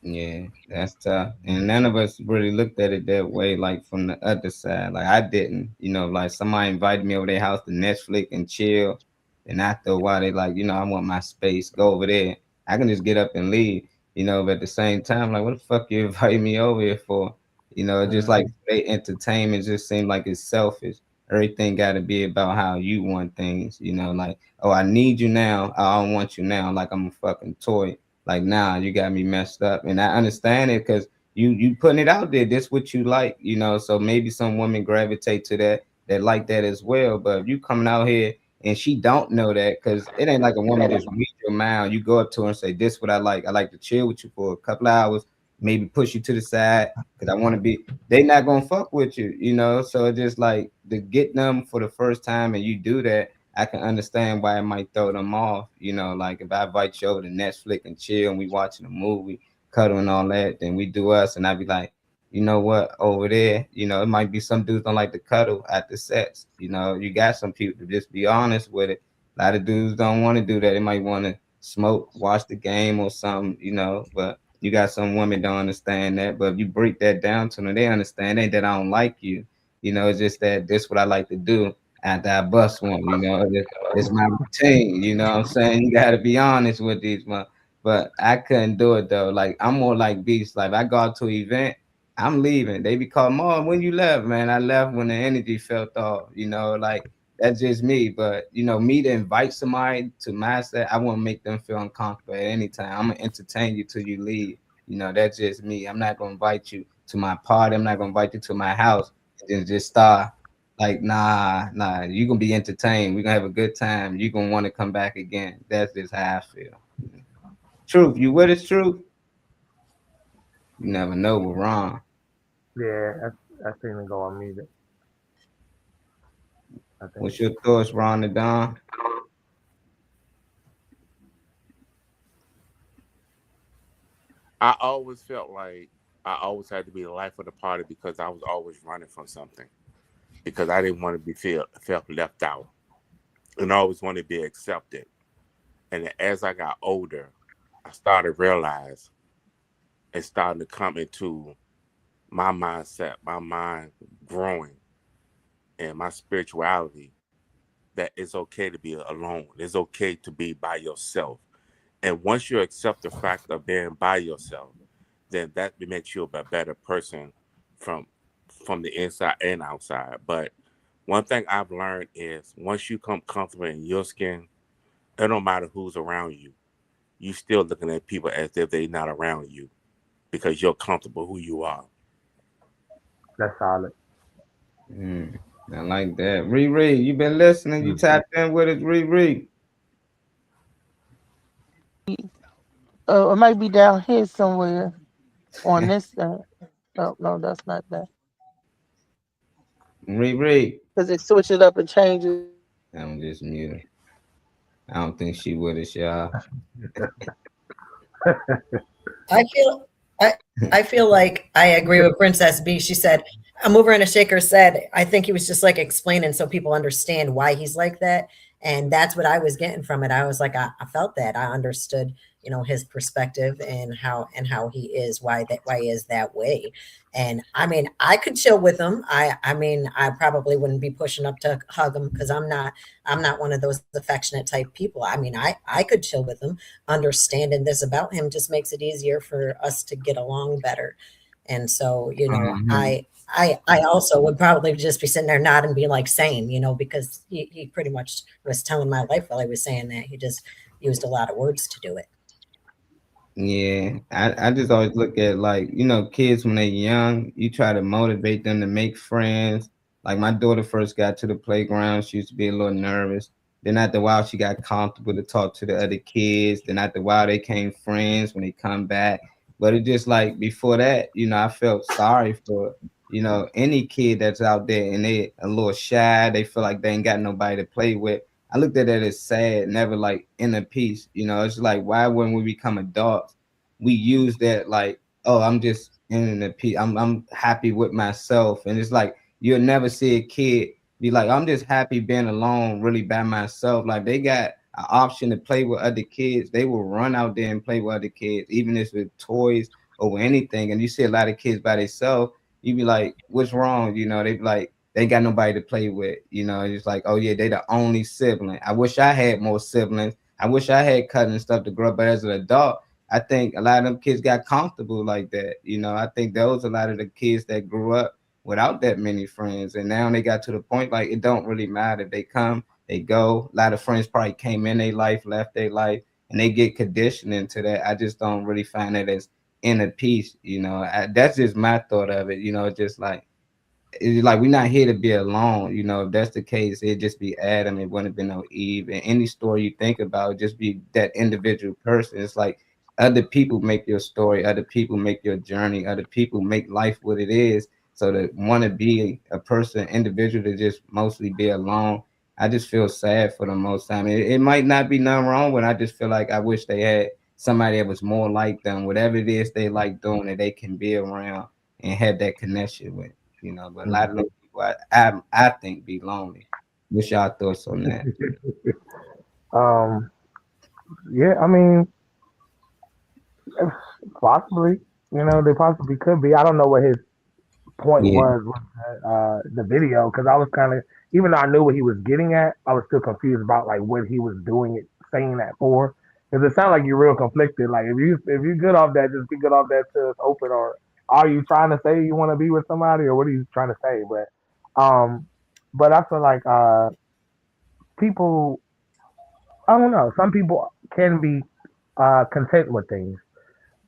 Yeah, that's tough. And none of us really looked at it that way, like from the other side. Like I didn't, like somebody invited me over their house to Netflix and chill. And after a while, they like, I want my space, go over there. I can just get up and leave, but at the same time, like, what the fuck you invite me over here for? Just like they entertainment just seemed like it's selfish. Everything got to be about how you want things, like, oh, I need you now. I don't want you now. Like I'm a fucking toy. Like, nah, you got me messed up. And I understand it because you putting it out there. This what you like, so maybe some women gravitate to that like that as well. But if you coming out here and she don't know that, because it ain't like a woman just read your mind. You go up to her and say, this what I like. I like to chill with you for a couple of hours, maybe push you to the side because I want to be, they not going to fuck with you, So it's just like to get them for the first time and you do that, I can understand why it might throw them off. Like if I invite you over to Netflix and chill and we watching a movie, cuddle and all that, then we do us. And I'd be like, you know what, over there, it might be some dudes don't like to cuddle at the sets. You got some people to just be honest with it. A lot of dudes don't want to do that. They might want to smoke, watch the game or something, but you got some women don't understand that. But if you break that down to them, they understand. It ain't that I don't like you. It's just that this what I like to do. After I bust one, it's my routine, what I'm saying? You got to be honest with these, but I couldn't do it though. Like I'm more like Beast. Like if I go out to an event, I'm leaving. They be calling, Mom, when you left, man? I left when the energy felt off, like that's just me. But me to invite somebody to my set, I want to make them feel uncomfortable at any time. I'm gonna entertain you till you leave. That's just me. I'm not gonna invite you to my party. I'm not gonna invite you to my house and just start. Like, nah, you're gonna be entertained. We're gonna have a good time. You're gonna want to come back again. That's just how I feel. Truth, you with us, Truth? You never know we're wrong. Yeah, I seen it go on music. What's your thoughts, Ron and Don? I always felt like I always had to be the life of the party because I was always running from something. Because I didn't want to be felt left out, and I always wanted to be accepted. And as I got older, I started to realize it started to come into my mindset, my mind growing, and my spirituality that it's okay to be alone. It's okay to be by yourself. And once you accept the fact of being by yourself, then that makes you a better person from the inside and outside. But one thing I've learned is once you come comfortable in your skin, it don't matter who's around you. You still looking at people as if they're not around you because you're comfortable who you are. That's solid. I like that. Riri, you been listening? You tapped in with us, Riri? It might be down here somewhere on this side. No, that's not that. Riri. Because they switch it up and change it. I'm just muted. I don't think she with us, y'all. I feel like I agree with Princess B. She said, a mover and a shaker said, I think he was just like explaining so people understand why he's like that. And that's what I was getting from it. I was like, I felt that. I understood, you know, his perspective and how he is, why he is that way. And I mean, I could chill with him. I mean, I probably wouldn't be pushing up to hug him because I'm not one of those affectionate type people. I mean, I could chill with him. Understanding this about him just makes it easier for us to get along better. And so, you know, I also would probably just be sitting there nodding and be like, same, you know, because he pretty much was telling my life while he was saying that. He just used a lot of words to do it. Yeah, I just always look at, like, you know, kids when they're young, you try to motivate them to make friends. Like my daughter first got to the playground, she used to be a little nervous. Then after a while, she got comfortable to talk to the other kids. Then after a while, they became friends when they come back. But it just like before that, you know, I felt sorry for, you know, any kid that's out there and they a little shy, they feel like they ain't got nobody to play with. I looked at it as sad, never like inner peace. You know, it's like, why when we become adults, we use that like, oh, I'm just in the peace. I'm happy with myself. And it's like, you'll never see a kid be like, I'm just happy being alone, really by myself. Like they got an option to play with other kids. They will run out there and play with other kids, even if it's with toys or with anything. And you see a lot of kids by themselves, you be like, what's wrong? You know, they be like, they ain't got nobody to play with. You know, it's like, oh yeah, they the only sibling. I wish I had more siblings. I wish I had cousins and stuff to grow up. But as an adult, I think a lot of them kids got comfortable like that. You know, I think those a lot of the kids that grew up without that many friends. And now they got to the point like it don't really matter. They come, they go. A lot of friends probably came in their life, left their life, and they get conditioned into that. I just don't really find it as inner peace. You know, that's just my thought of it. You know, just like, it's like we're not here to be alone. You know, if that's the case, it'd just be Adam. It wouldn't have been no Eve. And any story you think about, just be that individual person. It's like other people make your story, other people make your journey, other people make life what it is. So to want to be a person, individual, to just mostly be alone, I just feel sad for them most time. It might not be nothing wrong, but I just feel like I wish they had somebody that was more like them, whatever it is they like doing, that they can be around and have that connection with. You know, but a lot of those people, I think, be lonely. What's y'all thoughts on that? Yeah, I mean, possibly. You know, they possibly could be. I don't know what his point was with the video, because I was kind of, even though I knew what he was getting at, I was still confused about like what he was doing it, saying that for. Because it sounds like you're real conflicted. Like if you're good off that, just be good off that till it's open. Or are you trying to say you want to be with somebody, or what are you trying to say? But I feel like people, I don't know. Some people can be content with things.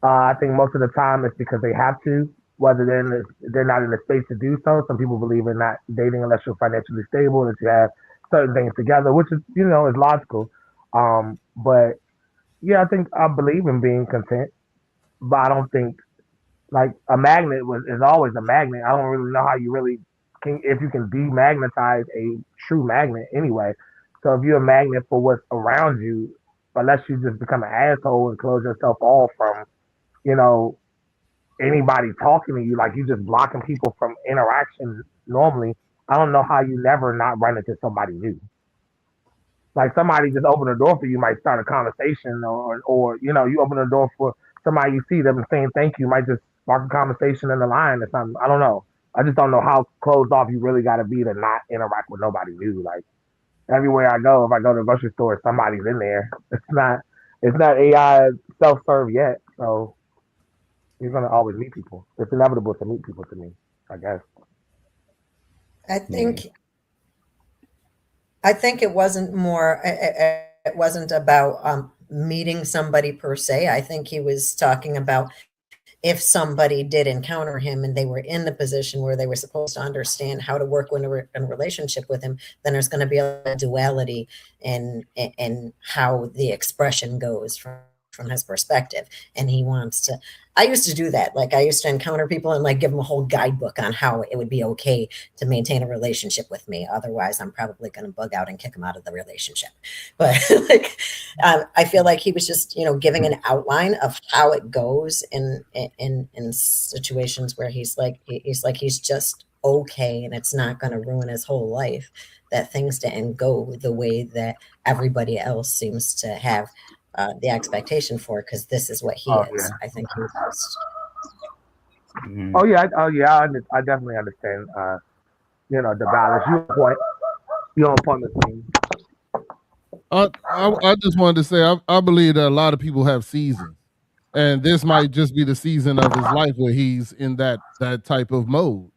I think most of the time it's because they have to, whether they're not in the space to do so. Some people believe in not dating unless you're financially stable, that you have certain things together, which is, you know, is logical. But yeah, I believe in being content, but I don't think like a magnet is always a magnet. I don't really know how you really can, if you can demagnetize a true magnet anyway. So if you're a magnet for what's around you, unless you just become an asshole and close yourself off from, you know, anybody talking to you, like you just blocking people from interaction normally, I don't know how you never not run into somebody new. Like somebody just open the door for you, might start a conversation, or you know, you open the door for somebody you see them saying thank you, might just spark a conversation in the line or something. I don't know. I just don't know how closed off you really got to be to not interact with nobody new. Like everywhere I go, if I go to the grocery store, somebody's in there. It's not AI self-serve yet, so you're gonna always meet people. It's inevitable to meet people, to me, I guess. I think it wasn't more. It wasn't about meeting somebody per se. I think he was talking about if somebody did encounter him and they were in the position where they were supposed to understand how to work in a relationship with him, then there's going to be a duality in how the expression goes from his perspective, and he wants to. I used to do that. Like I used to encounter people and like give them a whole guidebook on how it would be okay to maintain a relationship with me. Otherwise, I'm probably going to bug out and kick him out of the relationship. But like, I feel like he was just, giving an outline of how it goes in situations where he's just okay, and it's not going to ruin his whole life. That things didn't go the way that everybody else seems to have the expectation for, because this is what he is. Yeah. I think he's just. Oh yeah, I definitely understand. The balance. You on point with me. I just wanted to say I believe that a lot of people have seasons, and this might just be the season of his life where he's in that type of mode.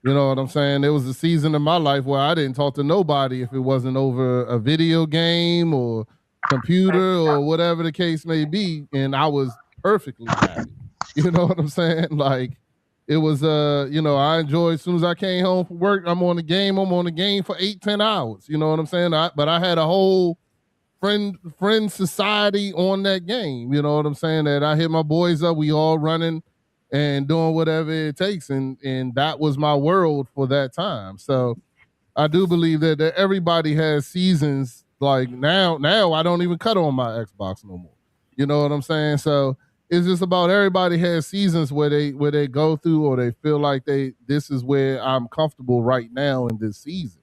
You know what I'm saying? There was a season in my life where I didn't talk to nobody if it wasn't over a video game or computer or whatever the case may be, and I was perfectly happy. You know what I'm saying? Like it was I enjoyed as soon as I came home from work, I'm on the game for 8-10 hours. You know what I'm saying? But I had a whole friend society on that game. You know what I'm saying? That I hit my boys up, we all running and doing whatever it takes, and that was my world for that time. So I do believe that everybody has seasons. Like now I don't even cut on my Xbox no more. You know what I'm saying? So it's just about everybody has seasons where they go through, or they feel like this is where I'm comfortable right now in this season.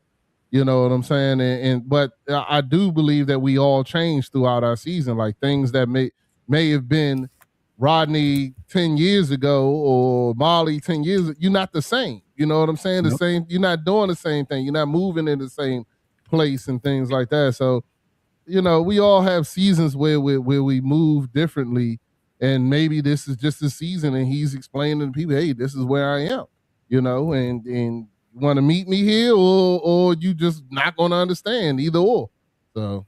You know what I'm saying? But I do believe that we all change throughout our season. Like things that may have been Rodney 10 years ago or Molly 10 years ago, you're not the same. You know what I'm saying? The same, you're not doing the same thing. You're not moving in the same place and things like that. So, we all have seasons where we move differently, and maybe this is just a season and he's explaining to people, hey, this is where I am, and you want to meet me here, or you just not going to understand, either or. So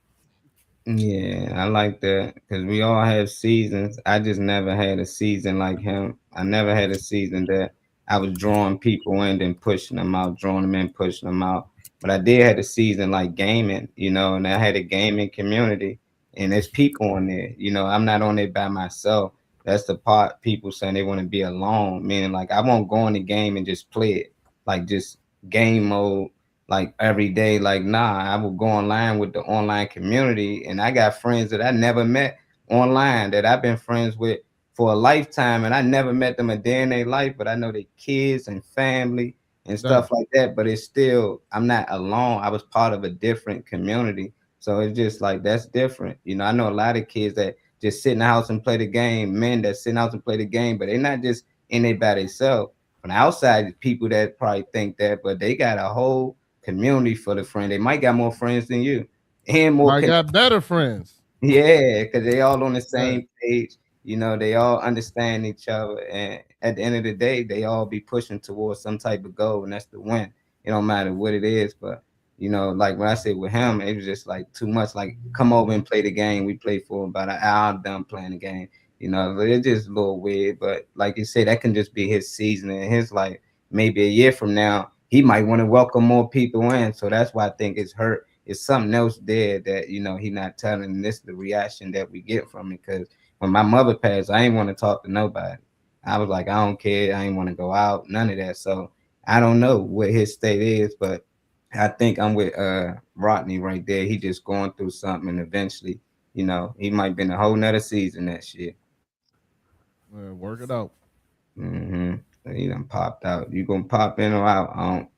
Yeah, I like that because we all have seasons. I just never had a season like him. I never had a season that I was drawing people in and pushing them out, drawing them in, pushing them out. But I did have a season like gaming, and I had a gaming community, and there's people on there. I'm not on there by myself. That's the part people saying they want to be alone, meaning like I won't go in the game and just play it, like just game mode. Like every day, like I will go online with the online community, and I got friends that I never met online that I've been friends with for a lifetime, and I never met them a day in their life, but I know their kids and family and stuff like that. But it's still, I'm not alone. I was part of a different community, so it's just like that's different. I know a lot of kids that just sit in the house and play the game, men that sit in the house and play the game, but they're not just in there by themselves. From the outside, people that probably think that, but they got a whole community for the friend. They might got more friends than you, and more. I got better friends. Yeah, because they all on the same page. They all understand each other, and at the end of the day, they all be pushing towards some type of goal, and that's the win. It don't matter what it is, but like when I said with him, it was just like too much. Like, come over and play the game. We played for about an hour. I'm done playing the game. It's just a little weird, but like you said, that can just be his season in his life. Maybe a year from now, he might want to welcome more people in. So that's why I think it's hurt. It's something else there that, he not telling. This the reaction that we get from it. Because when my mother passed, I ain't want to talk to nobody. I was like, I don't care. I ain't want to go out. None of that. So I don't know what his state is, but I think I'm with Rodney right there. He just going through something, and eventually, he might be in a whole nother season next year. Work it out. Mm-hmm. He done popped out. You gonna pop in or out?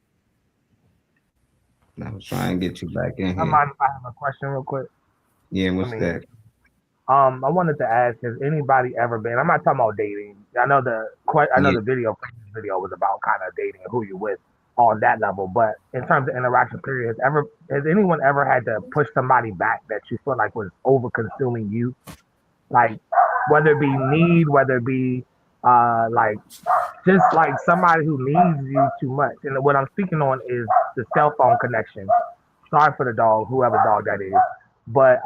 I was trying to get you back in here. I have a question real quick. Yeah, what's that? I wanted to ask: has anybody ever been? I'm not talking about dating. I know the video was about kind of dating and who you're with on that level. But in terms of interaction period, has anyone ever had to push somebody back that you feel like was over consuming you? Like whether it be need, whether it be like just like somebody who needs you too much. And what I'm speaking on is the cell phone connection. Sorry for the dog, whoever dog that is. But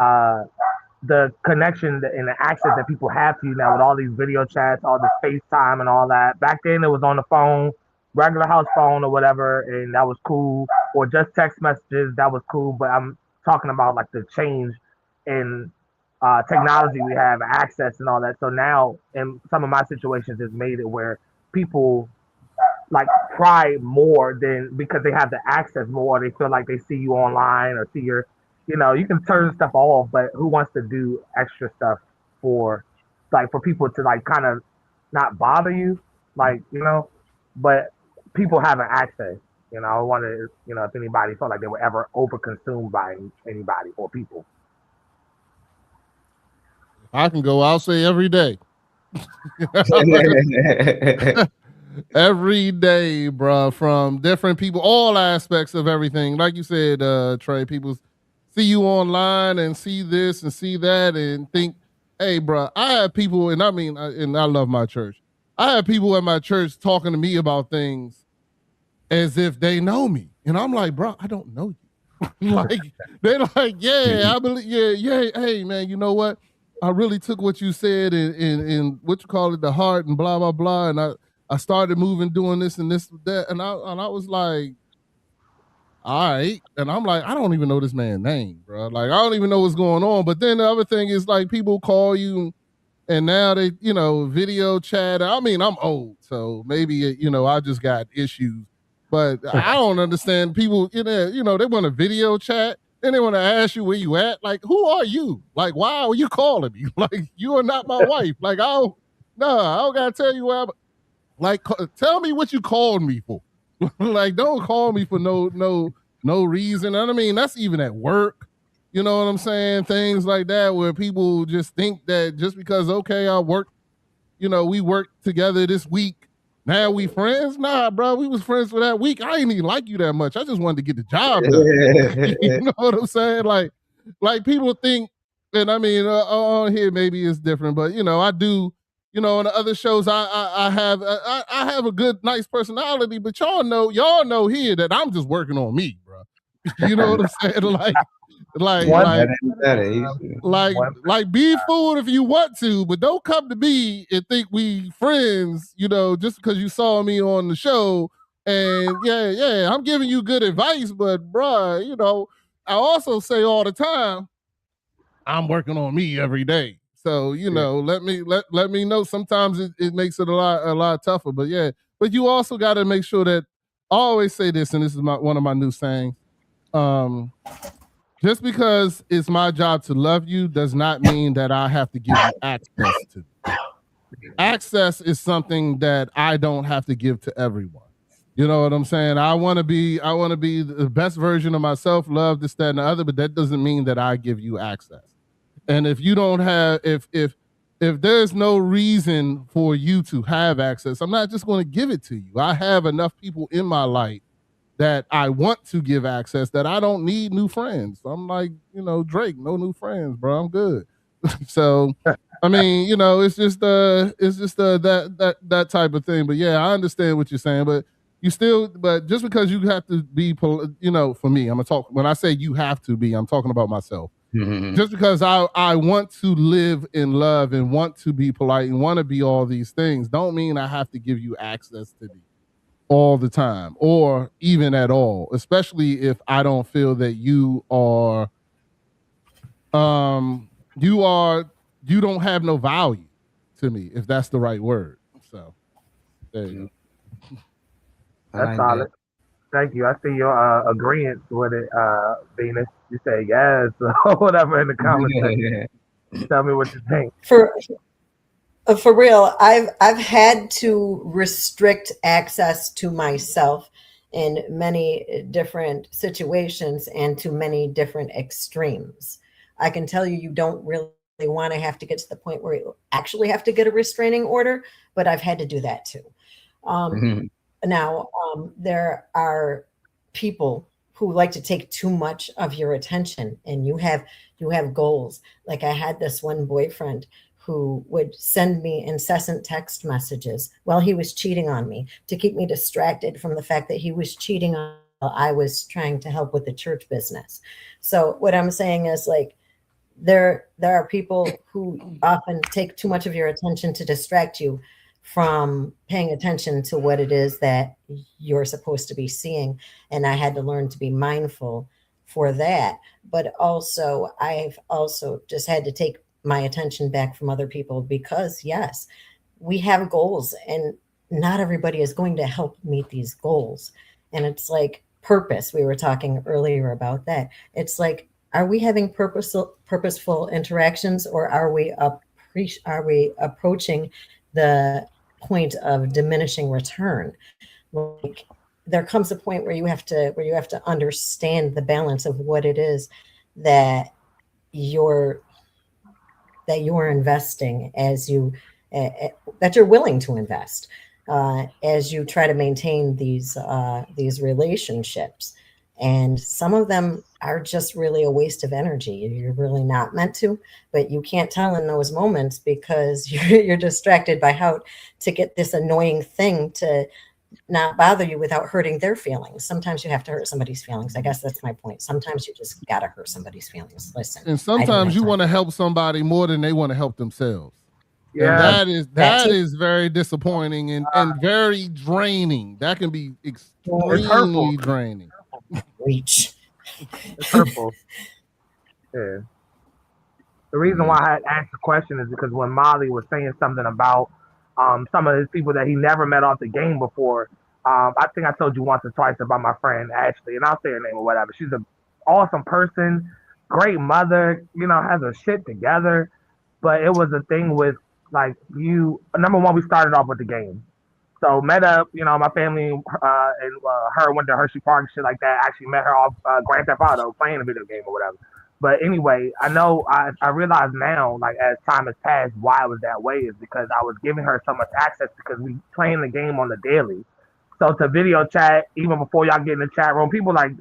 the connection and the access that people have to you now with all these video chats, all this FaceTime and all that. Back then it was on the phone, regular house phone or whatever, and that was cool. Or just text messages, that was cool. But I'm talking about like the change in technology we have, access and all that. So now, in some of my situations, it's made it where people like pry more than because they have the access more. They feel like they see you online or see your, you can turn stuff off, but who wants to do extra stuff for, like, for people to like kind of not bother you, like, but people having access. I wonder, if anybody felt like they were ever over consumed by anybody or people. I can go, I'll say every day. Every day, bro, from different people, all aspects of everything. Like you said, Trey, people see you online and see this and see that and think, hey, bro, I have people, and I mean, and I love my church. I have people at my church talking to me about things as if they know me. And I'm like, bro, I don't know you. Like, they're like, yeah, I believe, yeah, hey, man, you know what? I really took what you said in what you call it, the heart and blah, blah, blah. And I started moving, doing this and this, that. And I was like, all right. And I'm like, I don't even know this man's name, bro. Like, I don't even know what's going on. But then the other thing is, like, people call you and now they, video chat. I mean, I'm old, so maybe, I just got issues. But I don't understand people, they want to video chat. Then they want to ask you where you at. Like, who are you? Like, why are you calling me? Like, you are not my wife. Like, I don't got to tell you where I'm. Like, tell me what you called me for. Like, don't call me for no reason. And I mean, that's even at work. You know what I'm saying? Things like that where people just think that just because, okay, I work, we worked together this week. Now we friends? Nah, bro, we was friends for that week. I ain't even like you that much. I just wanted to get the job done. You know what I'm saying? Like people think, and I mean, on here maybe it's different, but I do. On the other shows, I have a good, nice personality, but y'all know here that I'm just working on me, bro. You know what I'm saying? Like be fooled if you want to, but don't come to me and think we friends, just because you saw me on the show. And yeah, I'm giving you good advice, but bruh, I also say all the time, I'm working on me every day. So, let me know. Sometimes it makes it a lot tougher. But yeah, but you also got to make sure that I always say this, and this is one of my new sayings. Just because it's my job to love you does not mean that I have to give you access to. Access is something that I don't have to give to everyone. You know what I'm saying? I want to be the best version of myself, love this, that, and the other, but that doesn't mean that I give you access. And if you don't have, if there's no reason for you to have access, I'm not just going to give it to you. I have enough people in my life that I want to give access that I don't need new friends. I'm like, Drake, no new friends, bro. I'm good. So, I mean, it's just that type of thing. But yeah, I understand what you're saying, but just because you have to be, for me, I'm gonna talk, when I say you have to be, I'm talking about myself. Mm-hmm. Just because I want to live in love and want to be polite and want to be all these things, don't mean I have to give you access to me all the time or even at all, especially if I don't feel that you don't have no value to me, if that's the right word. So there you go. That's solid. Thank you. I see your agreement with it, Venus. You say yes or whatever in the comments. Yeah. Tell me what you think. For real, I've had to restrict access to myself in many different situations and to many different extremes. I can tell you don't really want to have to get to the point where you actually have to get a restraining order, but I've had to do that too. Now, there are people who like to take too much of your attention, and you have goals. Like I had this one boyfriend who would send me incessant text messages while he was cheating on me to keep me distracted from the fact that he was cheating on while I was trying to help with the church business. So what I'm saying is, like, there are people who often take too much of your attention to distract you from paying attention to what it is that you're supposed to be seeing. And I had to learn to be mindful for that. But also, I've also just had to take my attention back from other people because, yes, we have goals and not everybody is going to help meet these goals. And it's like purpose. We were talking earlier about that. It's like, are we having purposeful interactions, or are we approaching the point of diminishing return? Like, there comes a point where you have to understand the balance of what it is that you're investing as you that you're willing to invest as you try to maintain these relationships. And some of them are just really a waste of energy. You're really not meant to, but you can't tell in those moments because you're distracted by how to get this annoying thing to not bother you without hurting their feelings. Sometimes you have to hurt somebody's feelings. I guess that's my point. Sometimes you just got to hurt somebody's feelings. Listen. And sometimes you want to help somebody more than they want to help themselves. Yeah. And that is very disappointing and very draining. That can be extremely draining. Reach. It's hurtful. Yeah. The reason why I had asked the question is because when Molly was saying something about some of his people that he never met off the game before, I think I told you once or twice about my friend Ashley, and I'll say her name or whatever. She's an awesome person, great mother, has her shit together. But it was a thing with, like, number one, we started off with the game. So met up, my family and her went to Hershey Park and shit like that. Actually met her off Grand Theft Auto playing a video game or whatever. But anyway, I realize now, like, as time has passed, why it was that way is because I was giving her so much access because we playing the game on the daily. So to video chat, even before y'all get in the chat room, people like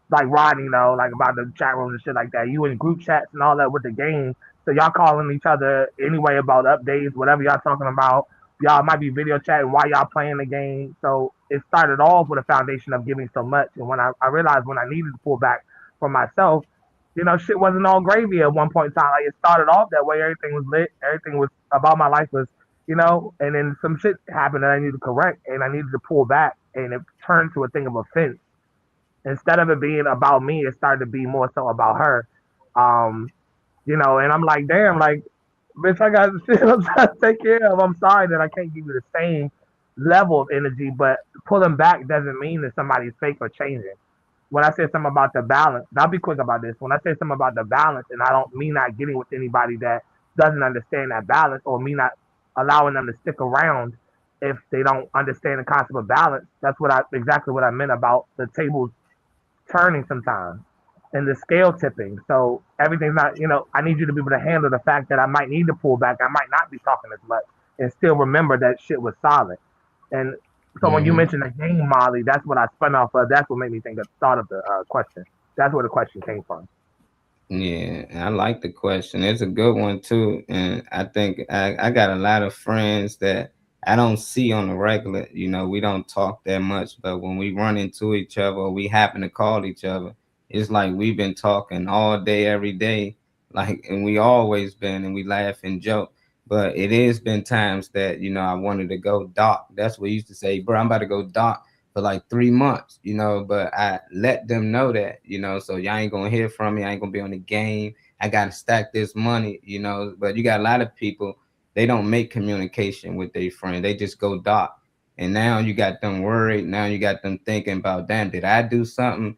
Rodney, like about the chat rooms and shit like that. You in group chats and all that with the game. So y'all calling each other anyway about updates, whatever y'all talking about. Y'all might be video chatting while y'all playing the game. So it started off with a foundation of giving so much. And when I realized when I needed to pull back for myself, shit wasn't all gravy at one point in time. Like, it started off that way. Everything was lit. Everything was about my life was, and then some shit happened that I needed to correct and I needed to pull back, and it turned to a thing of offense. Instead of it being about me, it started to be more so about her. And I'm like, damn, like, bitch, I got shit I'm trying to take care of. I'm sorry that I can't give you the same level of energy, but pulling back doesn't mean that somebody's fake or changing. When I say something about the balance, and I'll be quick about this. When I say something about the balance, and I don't mean not getting with anybody that doesn't understand that balance, or me not allowing them to stick around if they don't understand the concept of balance, that's exactly what I meant about the tables turning sometimes and the scale tipping. So everything's not, I need you to be able to handle the fact that I might need to pull back. I might not be talking as much and still remember that shit was solid. And so when you mentioned the game, Molly, that's what I spun off of. That's what made me think of the start of the question. That's where the question came from. Yeah, I like the question. It's a good one too. And I think I got a lot of friends that I don't see on the regular. We don't talk that much, but when we run into each other or we happen to call each other, it's like we've been talking all day, every day, like, and we always been, and we laugh and joke. But it has been times that, I wanted to go dark. That's what we used to say, bro, I'm about to go dark for like 3 months, but I let them know that, so y'all ain't going to hear from me. I ain't going to be on the game. I got to stack this money, but you got a lot of people, they don't make communication with their friend. They just go dark. And now you got them worried. Now you got them thinking about, damn, did I do something?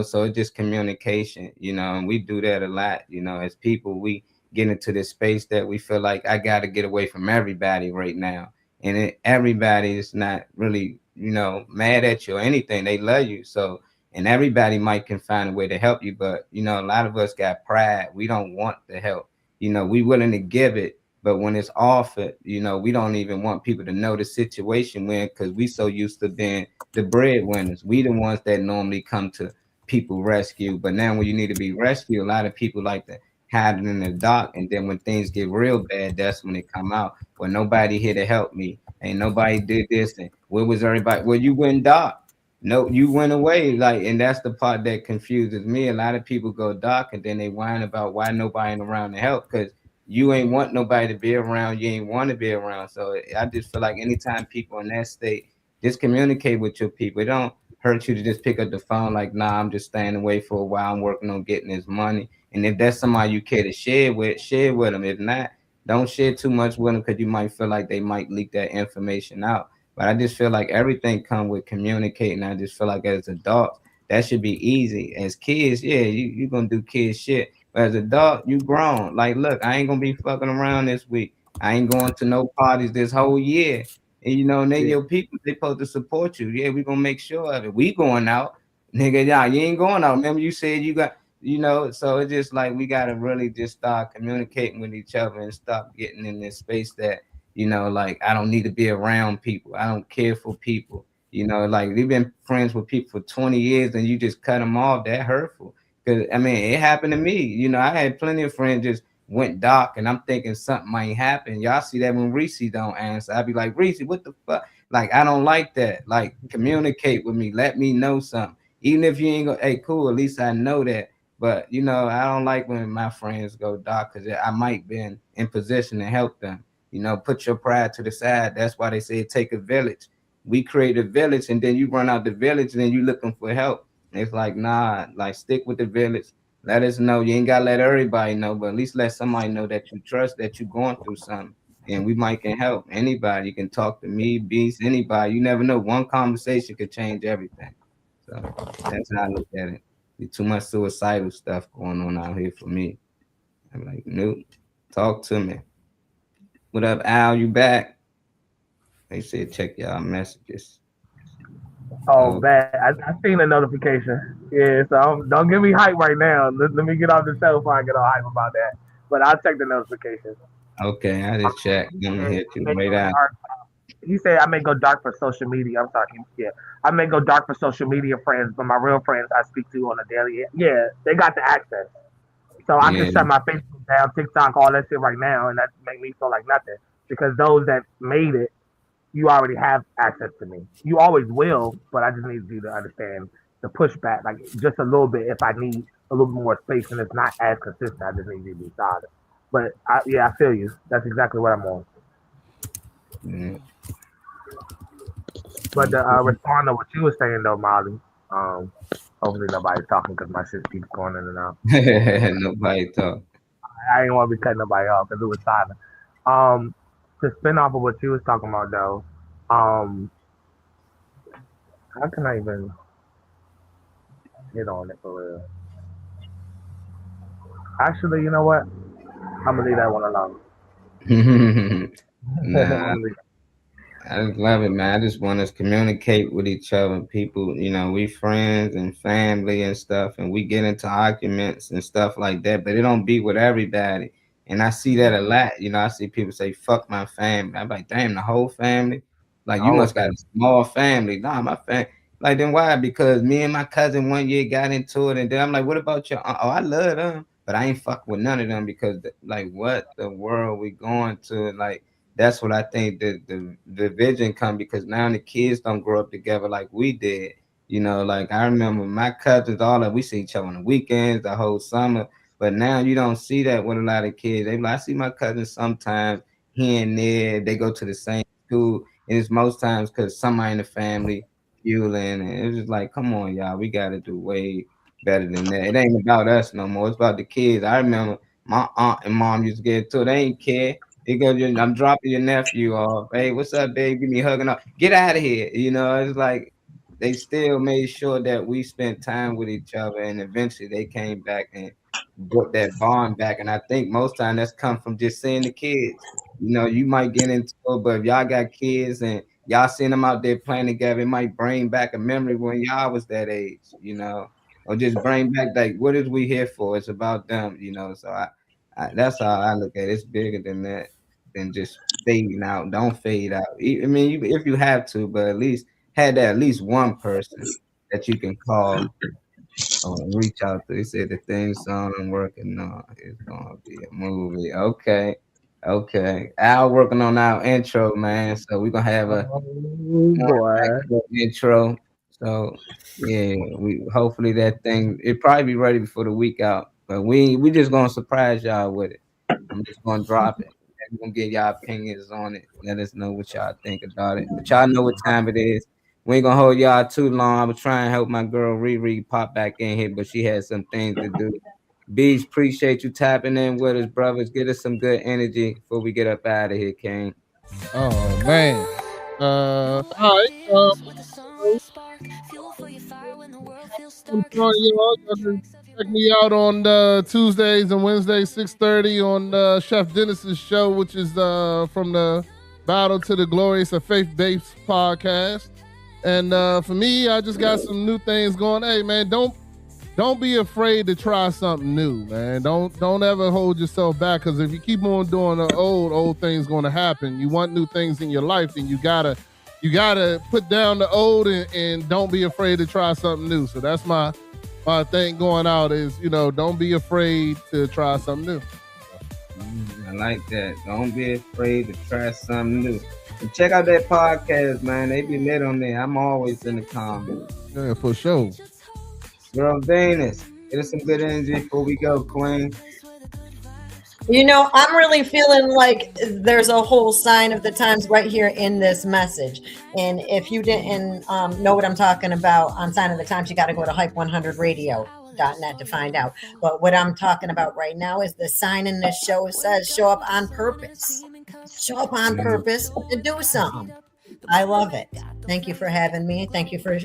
So it's just communication, and we do that a lot, as people, we get into this space that we feel like I got to get away from everybody right now. And everybody is not really, mad at you or anything. They love you. So, and everybody can find a way to help you. But, a lot of us got pride. We don't want the help. We willing to give it. But when it's offered, we don't even want people to know the situation because we so used to being the breadwinners. We the ones that normally come to people rescue. But now when you need to be rescued, a lot of people like to hide it in the dark. And then when things get real bad, that's when it come out. Well, nobody here to help me. Ain't nobody did this. And where was everybody? Well, you went dark. No, you went away. Like, and that's the part that confuses me. A lot of people go dark and then they whine about why nobody around to help, because you ain't want nobody to be around. You ain't want to be around. So I just feel like anytime people in that state, just communicate with your people. It don't hurt you to just pick up the phone like, nah, I'm just staying away for a while. I'm working on getting this money. And if that's somebody you care to share with them. If not, don't share too much with them because you might feel like they might leak that information out. But I just feel like everything comes with communicating. I just feel like as adults, that should be easy. As kids, yeah, you're going to do kid shit. But as an adult, you grown. Like, look, I ain't going to be fucking around this week. I ain't going to no parties this whole year. And, you know, they your people, they supposed to support you. Yeah, we going to make sure of it. We going out. Nigga, yeah, you ain't going out. Remember you said you got, you know, so it's just like we got to really just start communicating with each other and stop getting in this space that, you know, like I don't need to be around people. I don't care for people. You know, like we've been friends with people for 20 years and you just cut them off. That hurtful. Because, I mean, it happened to me. You know, I had plenty of friends just went dark and I'm thinking something might happen. Y'all see that when Reese don't answer. I'd be like, Reese, what the fuck? Like, I don't like that. Like, communicate with me. Let me know something. Even if you ain't go, hey, cool, at least I know that. But, you know, I don't like when my friends go dark because I might be in position to help them. You know, put your pride to the side. That's why they say take a village. We create a village and then you run out the village and then you looking for help. And it's like, nah, like stick with the village. Let us know. You ain't got to let everybody know, but at least let somebody know that you trust, that you're going through something. And we might can help anybody. You can talk to me, Beast, anybody. You never know. One conversation could change everything. So that's how I look at it. There's too much suicidal stuff going on out here for me. I'm like, nope. Talk to me. What up, Al? You back? They said check y'all messages. Oh, bad. I seen the notification. Yeah, so don't get me hype right now. Let me get off the show before I get all hype about that. But I'll check the notifications. Okay, I just checked. I'm gonna hit you right out. He said I may go dark for social media. I'm sorry. Yeah, I may go dark for social media friends, but my real friends I speak to on a daily. Yeah, they got the access. So I can shut my Facebook down, TikTok, all that shit right now, and that make me feel like nothing. Because those that made it, you already have access to me. You always will, but I just need you to understand the pushback, like just a little bit. If I need a little bit more space and it's not as consistent, I just need you to be solid. But I feel you. That's exactly what I'm on. Mm. But to respond to what you were saying though, Molly. Hopefully nobody's talking because my shit keeps going in and out. Nobody talk. I didn't want to be cutting nobody off because it was silent. To spin off of what you was talking about though, how can I even hit on it for real? Actually, you know what? I'm gonna leave that one alone. Nah, I just love it, man. I just want us to communicate with each other. People, you know, we friends and family and stuff, and we get into arguments and stuff like that, but it don't be with everybody. And I see that a lot. You know, I see people say, fuck my family. I'm like, damn, the whole family? Like, you must got a small family. Nah, my family. Like, then why? Because me and my cousin one year got into it, and then I'm like, what about your Oh, I love them, but I ain't fucking with none of them because, like, what the world we going to? Like, that's what I think the division come because now the kids don't grow up together like we did. You know, like I remember my cousins, all that we see each other on the weekends, the whole summer. But now you don't see that with a lot of kids. They like, I see my cousins sometimes here and there. They go to the same school, and it's most times because somebody in the family fueling. And it's just like, come on, y'all, we got to do way better than that. It ain't about us no more. It's about the kids. I remember my aunt and mom used to get into it. They ain't care. They go, I'm dropping your nephew off. Hey, what's up, babe? Give me a hug and all. Get out of here. You know, it's like they still made sure that we spent time with each other, and eventually they came back and brought that bond back. And I think most time that's come from just seeing the kids. You know, you might get into it, but if y'all got kids and y'all seeing them out there playing together, it might bring back a memory when y'all was that age, you know, or just bring back like, what is we here for? It's about them, you know. So I that's how I look at it. It's bigger than that, than just fading out. Don't fade out. I mean, if you have to, but at least had that at least one person that you can call or reach out to. They said the theme song I'm working on is gonna be a movie. Okay. Al working on our intro, man. So we're gonna have a intro. So yeah, we hopefully that thing it probably be ready before the week out. But we just gonna surprise y'all with it. I'm just gonna drop it. We're gonna get y'all opinions on it. Let us know what y'all think about it. But y'all know what time it is. We ain't gonna hold y'all too long. I was trying to help my girl Riri pop back in here, but she had some things to do. Beach, appreciate you tapping in with us, brothers. Get us some good energy before we get up out of here, King. Oh man. All right. Y'all can check me out on Tuesdays and Wednesdays, 6:30 on Chef Dennis's show, which is from the Battle to the Glory. It's a faith-based podcast. And for me, I just got some new things going. Hey man, don't be afraid to try something new, man. Don't ever hold yourself back, because if you keep on doing the old things going to happen. You want new things in your life, and you gotta put down the old and don't be afraid to try something new. So that's my thing going out is, don't be afraid to try something new. I like that. Don't be afraid to try something new. And check out that podcast, man. They be lit on there. I'm always in the comments. Yeah, for sure. Girl Venus, get us some good energy before we go, Queen. I'm really feeling like there's a whole sign of the times right here in this message. And if you didn't know what I'm talking about on Sign of the Times, you got to go to hype100radio.net to find out. But what I'm talking about right now is the sign in this show. It says show up on purpose. Show up on purpose and do something. I love it. Thank you for having me. Thank you for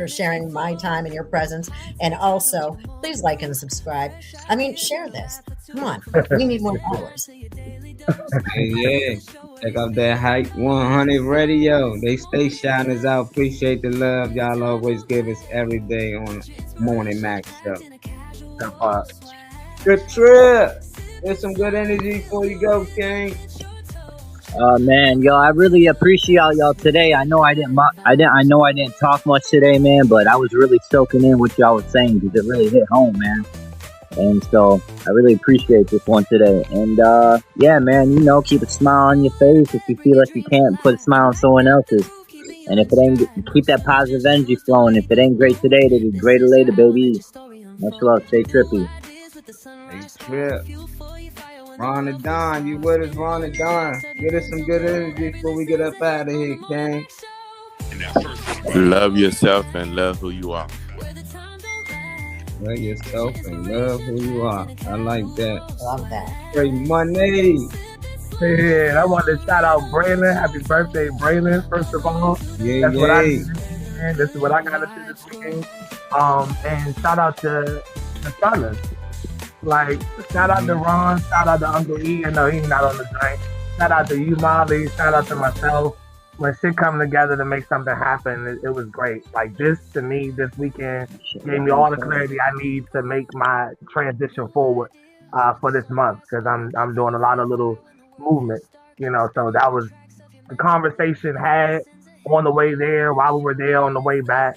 sharing my time and your presence. And also, please like and subscribe. I mean, share this. Come on. We need more followers. Yeah. Check out that Hype 100 Radio. They stay shouting us out. Appreciate the love y'all always give us every day on Morning Max Show. Good trip. There's some good energy before you go, King. Man, yo, I really appreciate y'all today. I know I didn't talk much today, man, but I was really soaking in what y'all was saying because it really hit home, man. And so I really appreciate this one today. And yeah, man, keep a smile on your face. If you feel like you can't, put a smile on someone else's. And if it ain't, keep that positive energy flowing. If it ain't great today, it'll be greater later, baby. Much love. Stay trippy. Stay trip. Ron and Don, you with us, Ron and Don? Get us some good energy before we get up out of here, King. Love yourself and love who you are. Love yourself and love who you are. I like that. Love that. Great money. Yeah, I want to shout out Braylon. Happy birthday, Braylon, first of all. Yeah, That's what I do this weekend. This is what I got to do this weekend. And shout out to the fellas. Like, shout out to Ron, shout out to Uncle E. I know he's not on the drink. Shout out to you, Molly. Shout out to myself. When shit come together to make something happen, it was great. Like, this, to me, this weekend gave me all the clarity I need to make my transition forward for this month, because I'm doing a lot of little movements, so that was the conversation had on the way there, while we were there, on the way back.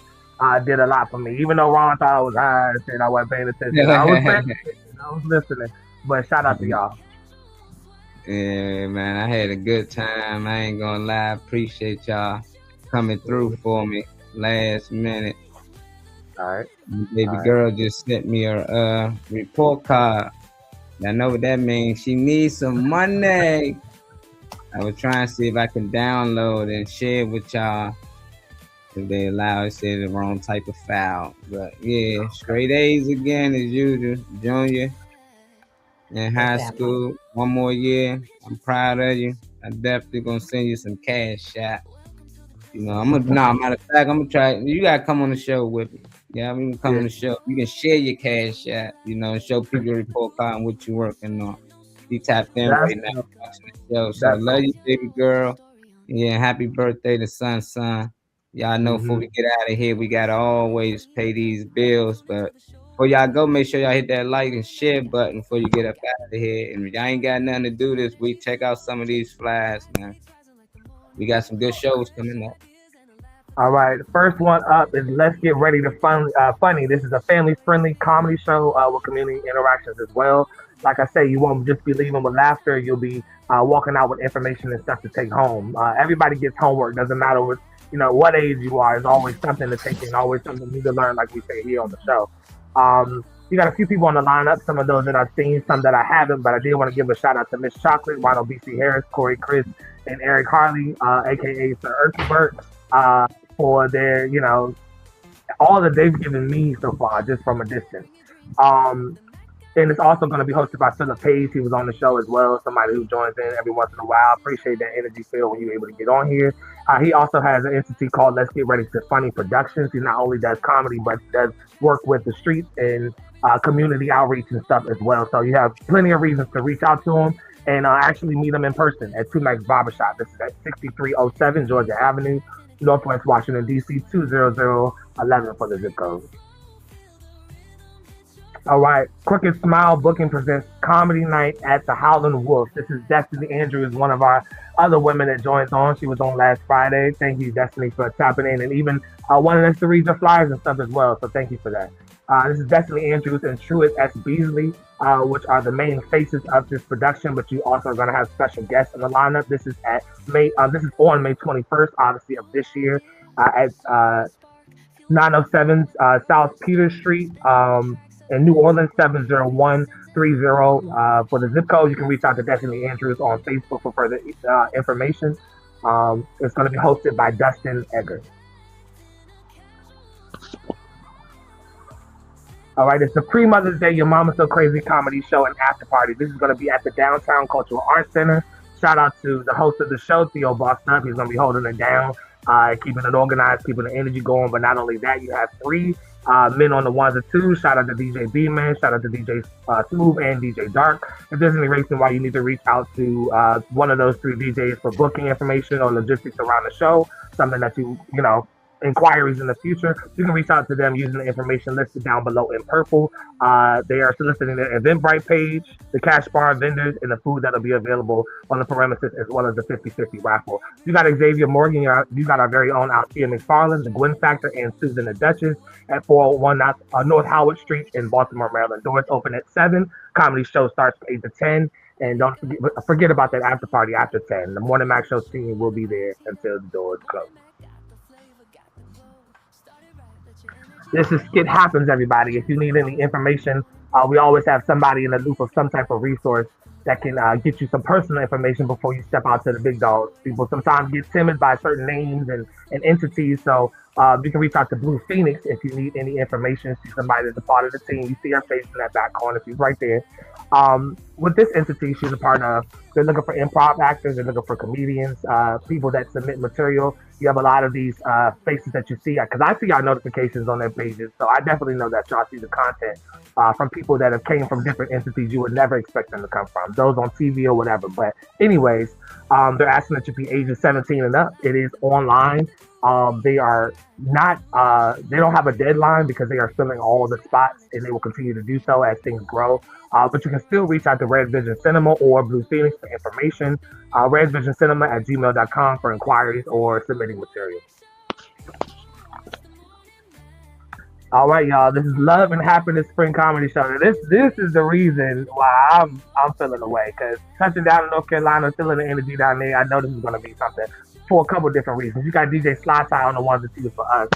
Did a lot for me. Even though Ron thought I was high and said I wasn't paying attention, I was paying attention. I was listening. But shout out to y'all. Yeah, man, I had a good time. I ain't gonna lie. Appreciate y'all coming through for me last minute. All right. Baby girl just sent me her report card. I know what that means. She needs some money. I was trying to see if I can download and share it with y'all. If they allow it, say the wrong type of file. But yeah, straight A's again as usual. Junior in high school, one more year. I'm proud of you. I'm definitely gonna send you some cash shot. Matter of fact, I'm gonna try. You gotta come on the show with me. Yeah, we can come on the show. You can share your cash shot, and show people your report card and what you're working on. You tapped in right now watching the show. So I love you, baby girl. Yeah, happy birthday to son. Y'all know before we get out of here, we gotta always pay these bills. But before y'all go, make sure y'all hit that like and share button before you get up out of here. And if y'all ain't got nothing to do this week, check out some of these flyers, man. We got some good shows coming up. All right, the first one up is Let's Get Ready to Funny. This is a family-friendly comedy show with community interactions as well. Like I say, you won't just be leaving with laughter. You'll be walking out with information and stuff to take home. Everybody gets homework. Doesn't matter what age you are. There's always something to take in, always something new to learn, like we say here on the show. You got a few people on the lineup, some of those that I've seen, some that I haven't, but I did want to give a shout out to Miss Chocolate, Ronald B.C. Harris, Corey Chris, and Eric Harley, a.k.a. Sir Erkenbert, for their, all that they've given me so far, just from a distance. And it's also going to be hosted by Philip Hayes. He was on the show as well, somebody who joins in every once in a while. Appreciate that energy, Phil, when you're able to get on here. He also has an entity called Let's Get Ready to Funny Productions. He not only does comedy, but does work with the streets and community outreach and stuff as well. So you have plenty of reasons to reach out to him and actually meet him in person at 2 Max Barbershop. This is at 6307 Georgia Avenue, Northwest Washington, D.C., 20011 for the zip code. All right, Crooked Smile Booking presents Comedy Night at the Howlin' Wolf. This is Destiny Andrews, one of our other women that joins on. She was on last Friday. Thank you, Destiny, for tapping in and even wanting us to read your flyers and stuff as well. So thank you for that. This is Destiny Andrews and Truett S. Beasley, which are the main faces of this production, but you also are going to have special guests in the lineup. This is at this is on May 21st, obviously, of this year at 907 South Peter Street. In New Orleans, 70130 for the zip code. You can reach out to Destiny Andrews on Facebook for further information. It's going to be hosted by Dustin Eggers. All right, it's the pre-Mother's Day Your Mama's So Crazy comedy show and after party. This is going to be at the Downtown Cultural Arts Center. Shout out to the host of the show, Theo Bossed Up. He's going to be holding it down, keeping it organized, keeping the energy going. But not only that, you have 3 men on the ones and twos. Shout out to DJ B-Man, shout out to DJ Smooth and DJ Dark. If there's any reason why you need to reach out to one of those 3 DJs for booking information or logistics around the show, something that you know, inquiries in the future, you can reach out to them using the information listed down below in purple. They are soliciting their Eventbrite page, the cash bar vendors, and the food that'll be available on the premises, as well as the 50-50 raffle. You got Xavier Morgan, you got our very own Althea McFarland, the Gwen Factor, and Susan the Duchess at 401 North Howard Street in Baltimore, Maryland. Doors open at 7. Comedy show starts from 8 to 10. And don't forget about that after party after 10. The Morning Mac Show team will be there until the doors close. This is Skit Happens, everybody. If you need any information, we always have somebody in the loop of some type of resource that can get you some personal information before you step out to the big dogs. People sometimes get timid by certain names and entities, so you can reach out to Blue Phoenix if you need any information. She's somebody that's a part of the team. You see her face in that back corner. She's right there. With this entity, she's a part of. They're looking for improv actors. They're looking for comedians, people that submit material. You have a lot of these faces that you see, because I see our notifications on their pages, so I definitely know that y'all see the content from people that have came from different entities you would never expect them to come from, those on TV or whatever. But anyways, they're asking that you be ages 17 and up. It is online. They are not, they don't have a deadline because they are filling all the spots, and they will continue to do so as things grow. But you can still reach out to Red Vision Cinema or Blue Phoenix for information. redvisioncinema@gmail.com for inquiries or submitting materials. All right, y'all. This is Love and Happiness Spring Comedy Show. This is the reason why I'm feeling away, because touching down in North Carolina, feeling the energy down there, I know this is going to be something for a couple of different reasons. You got DJ Sly Tie on the ones and twos for us.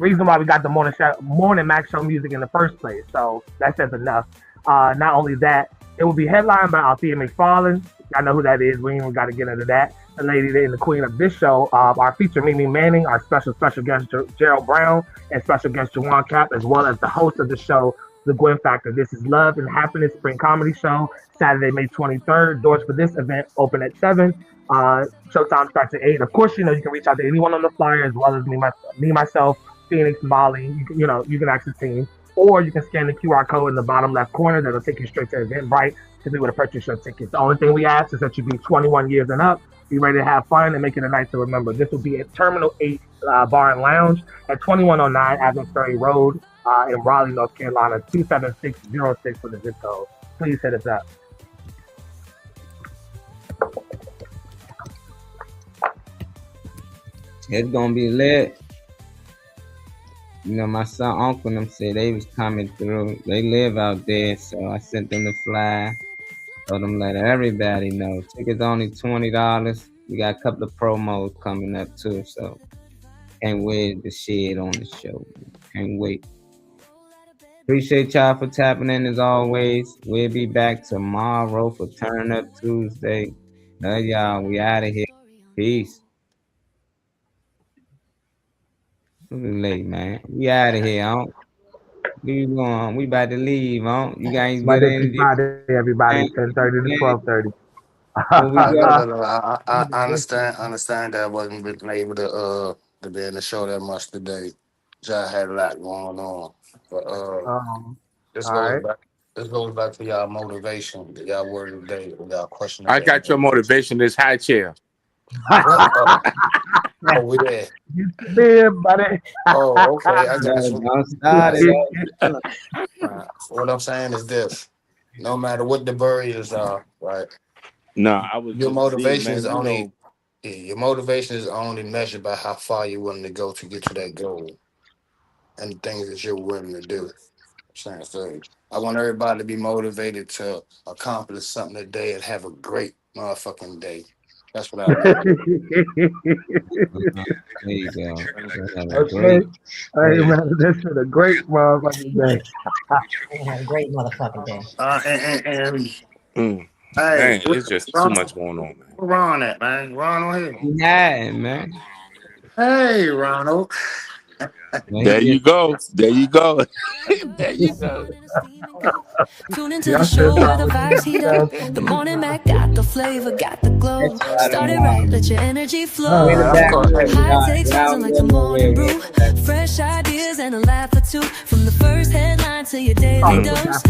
Reason why we got the morning Mac Show music in the first place, so that says enough. Not only that, it will be headlined by Althea McFarland. I know who that is. We ain't even got to get into that. The lady and the queen of this show, our feature Mimi Manning, our special guest Gerald Brown, and special guest Jawan Cap, as well as the host of the show, The Gwen Factor. This is Love and Happiness Spring Comedy Show, Saturday, May 23rd. Doors for this event open at 7. Showtime starts at 8. Of course, you can reach out to anyone on the flyer, as well as me myself, Phoenix, Molly. You can ask the team, or you can scan the QR code in the bottom left corner. That'll take you straight to Eventbrite to be able to purchase your tickets. The only thing we ask is that you be 21 years and up, be ready to have fun, and make it a night to remember. This will be at Terminal 8 Bar and Lounge at 2109 Adams Ferry Road in Raleigh, North Carolina, 27606 for the zip code. Please hit us up. It's gonna be lit. My son, uncle, and them said they was coming through. They live out there, so I sent them the flyer. Told them let everybody know. Tickets only $20. We got a couple of promos coming up too, so can't wait to shit on the show. Can't wait. Appreciate y'all for tapping in as always. We'll be back tomorrow for Turn Up Tuesday. Love y'all. We out of here. Peace. It's late, man. We out of here, huh? Where you going? We about to leave, huh? You guys good Monday through energy? Friday, everybody, Man, 10:30 to 12:30. Where we go? I understand that I wasn't been able to be in the show that much today. Just had a lot going on. But this all goes right. back. This goes back to y'all motivation, y'all word of the day, y'all question. I got your motivation. This high chair. Oh, we there. Yeah, buddy. Oh, okay. I got you. Don't start it. What I'm saying is this: no matter what the barriers are, right? No, I was Your just motivation man, is only your motivation is only measured by how far you're willing to go to get to that goal, and the things that you're willing to do. So I want everybody to be motivated to accomplish something today and have a great motherfucking day. That's what I want. There you go. Okay. Hey man, this is a great motherfucking day. Have a great motherfucking day. Hey, Man, it's just too much going on, man. Where Ron at, man? Ron on here. Yeah, man. Hey, Ronald. There you go. There you go. There you go. Tune into the show where the vibes heat up. The morning Mac got the flavor, got the glow. Started right, let your energy flow. High takes rising like the morning brew. Fresh ideas and a laugh or two. From the first headline to your daily dose.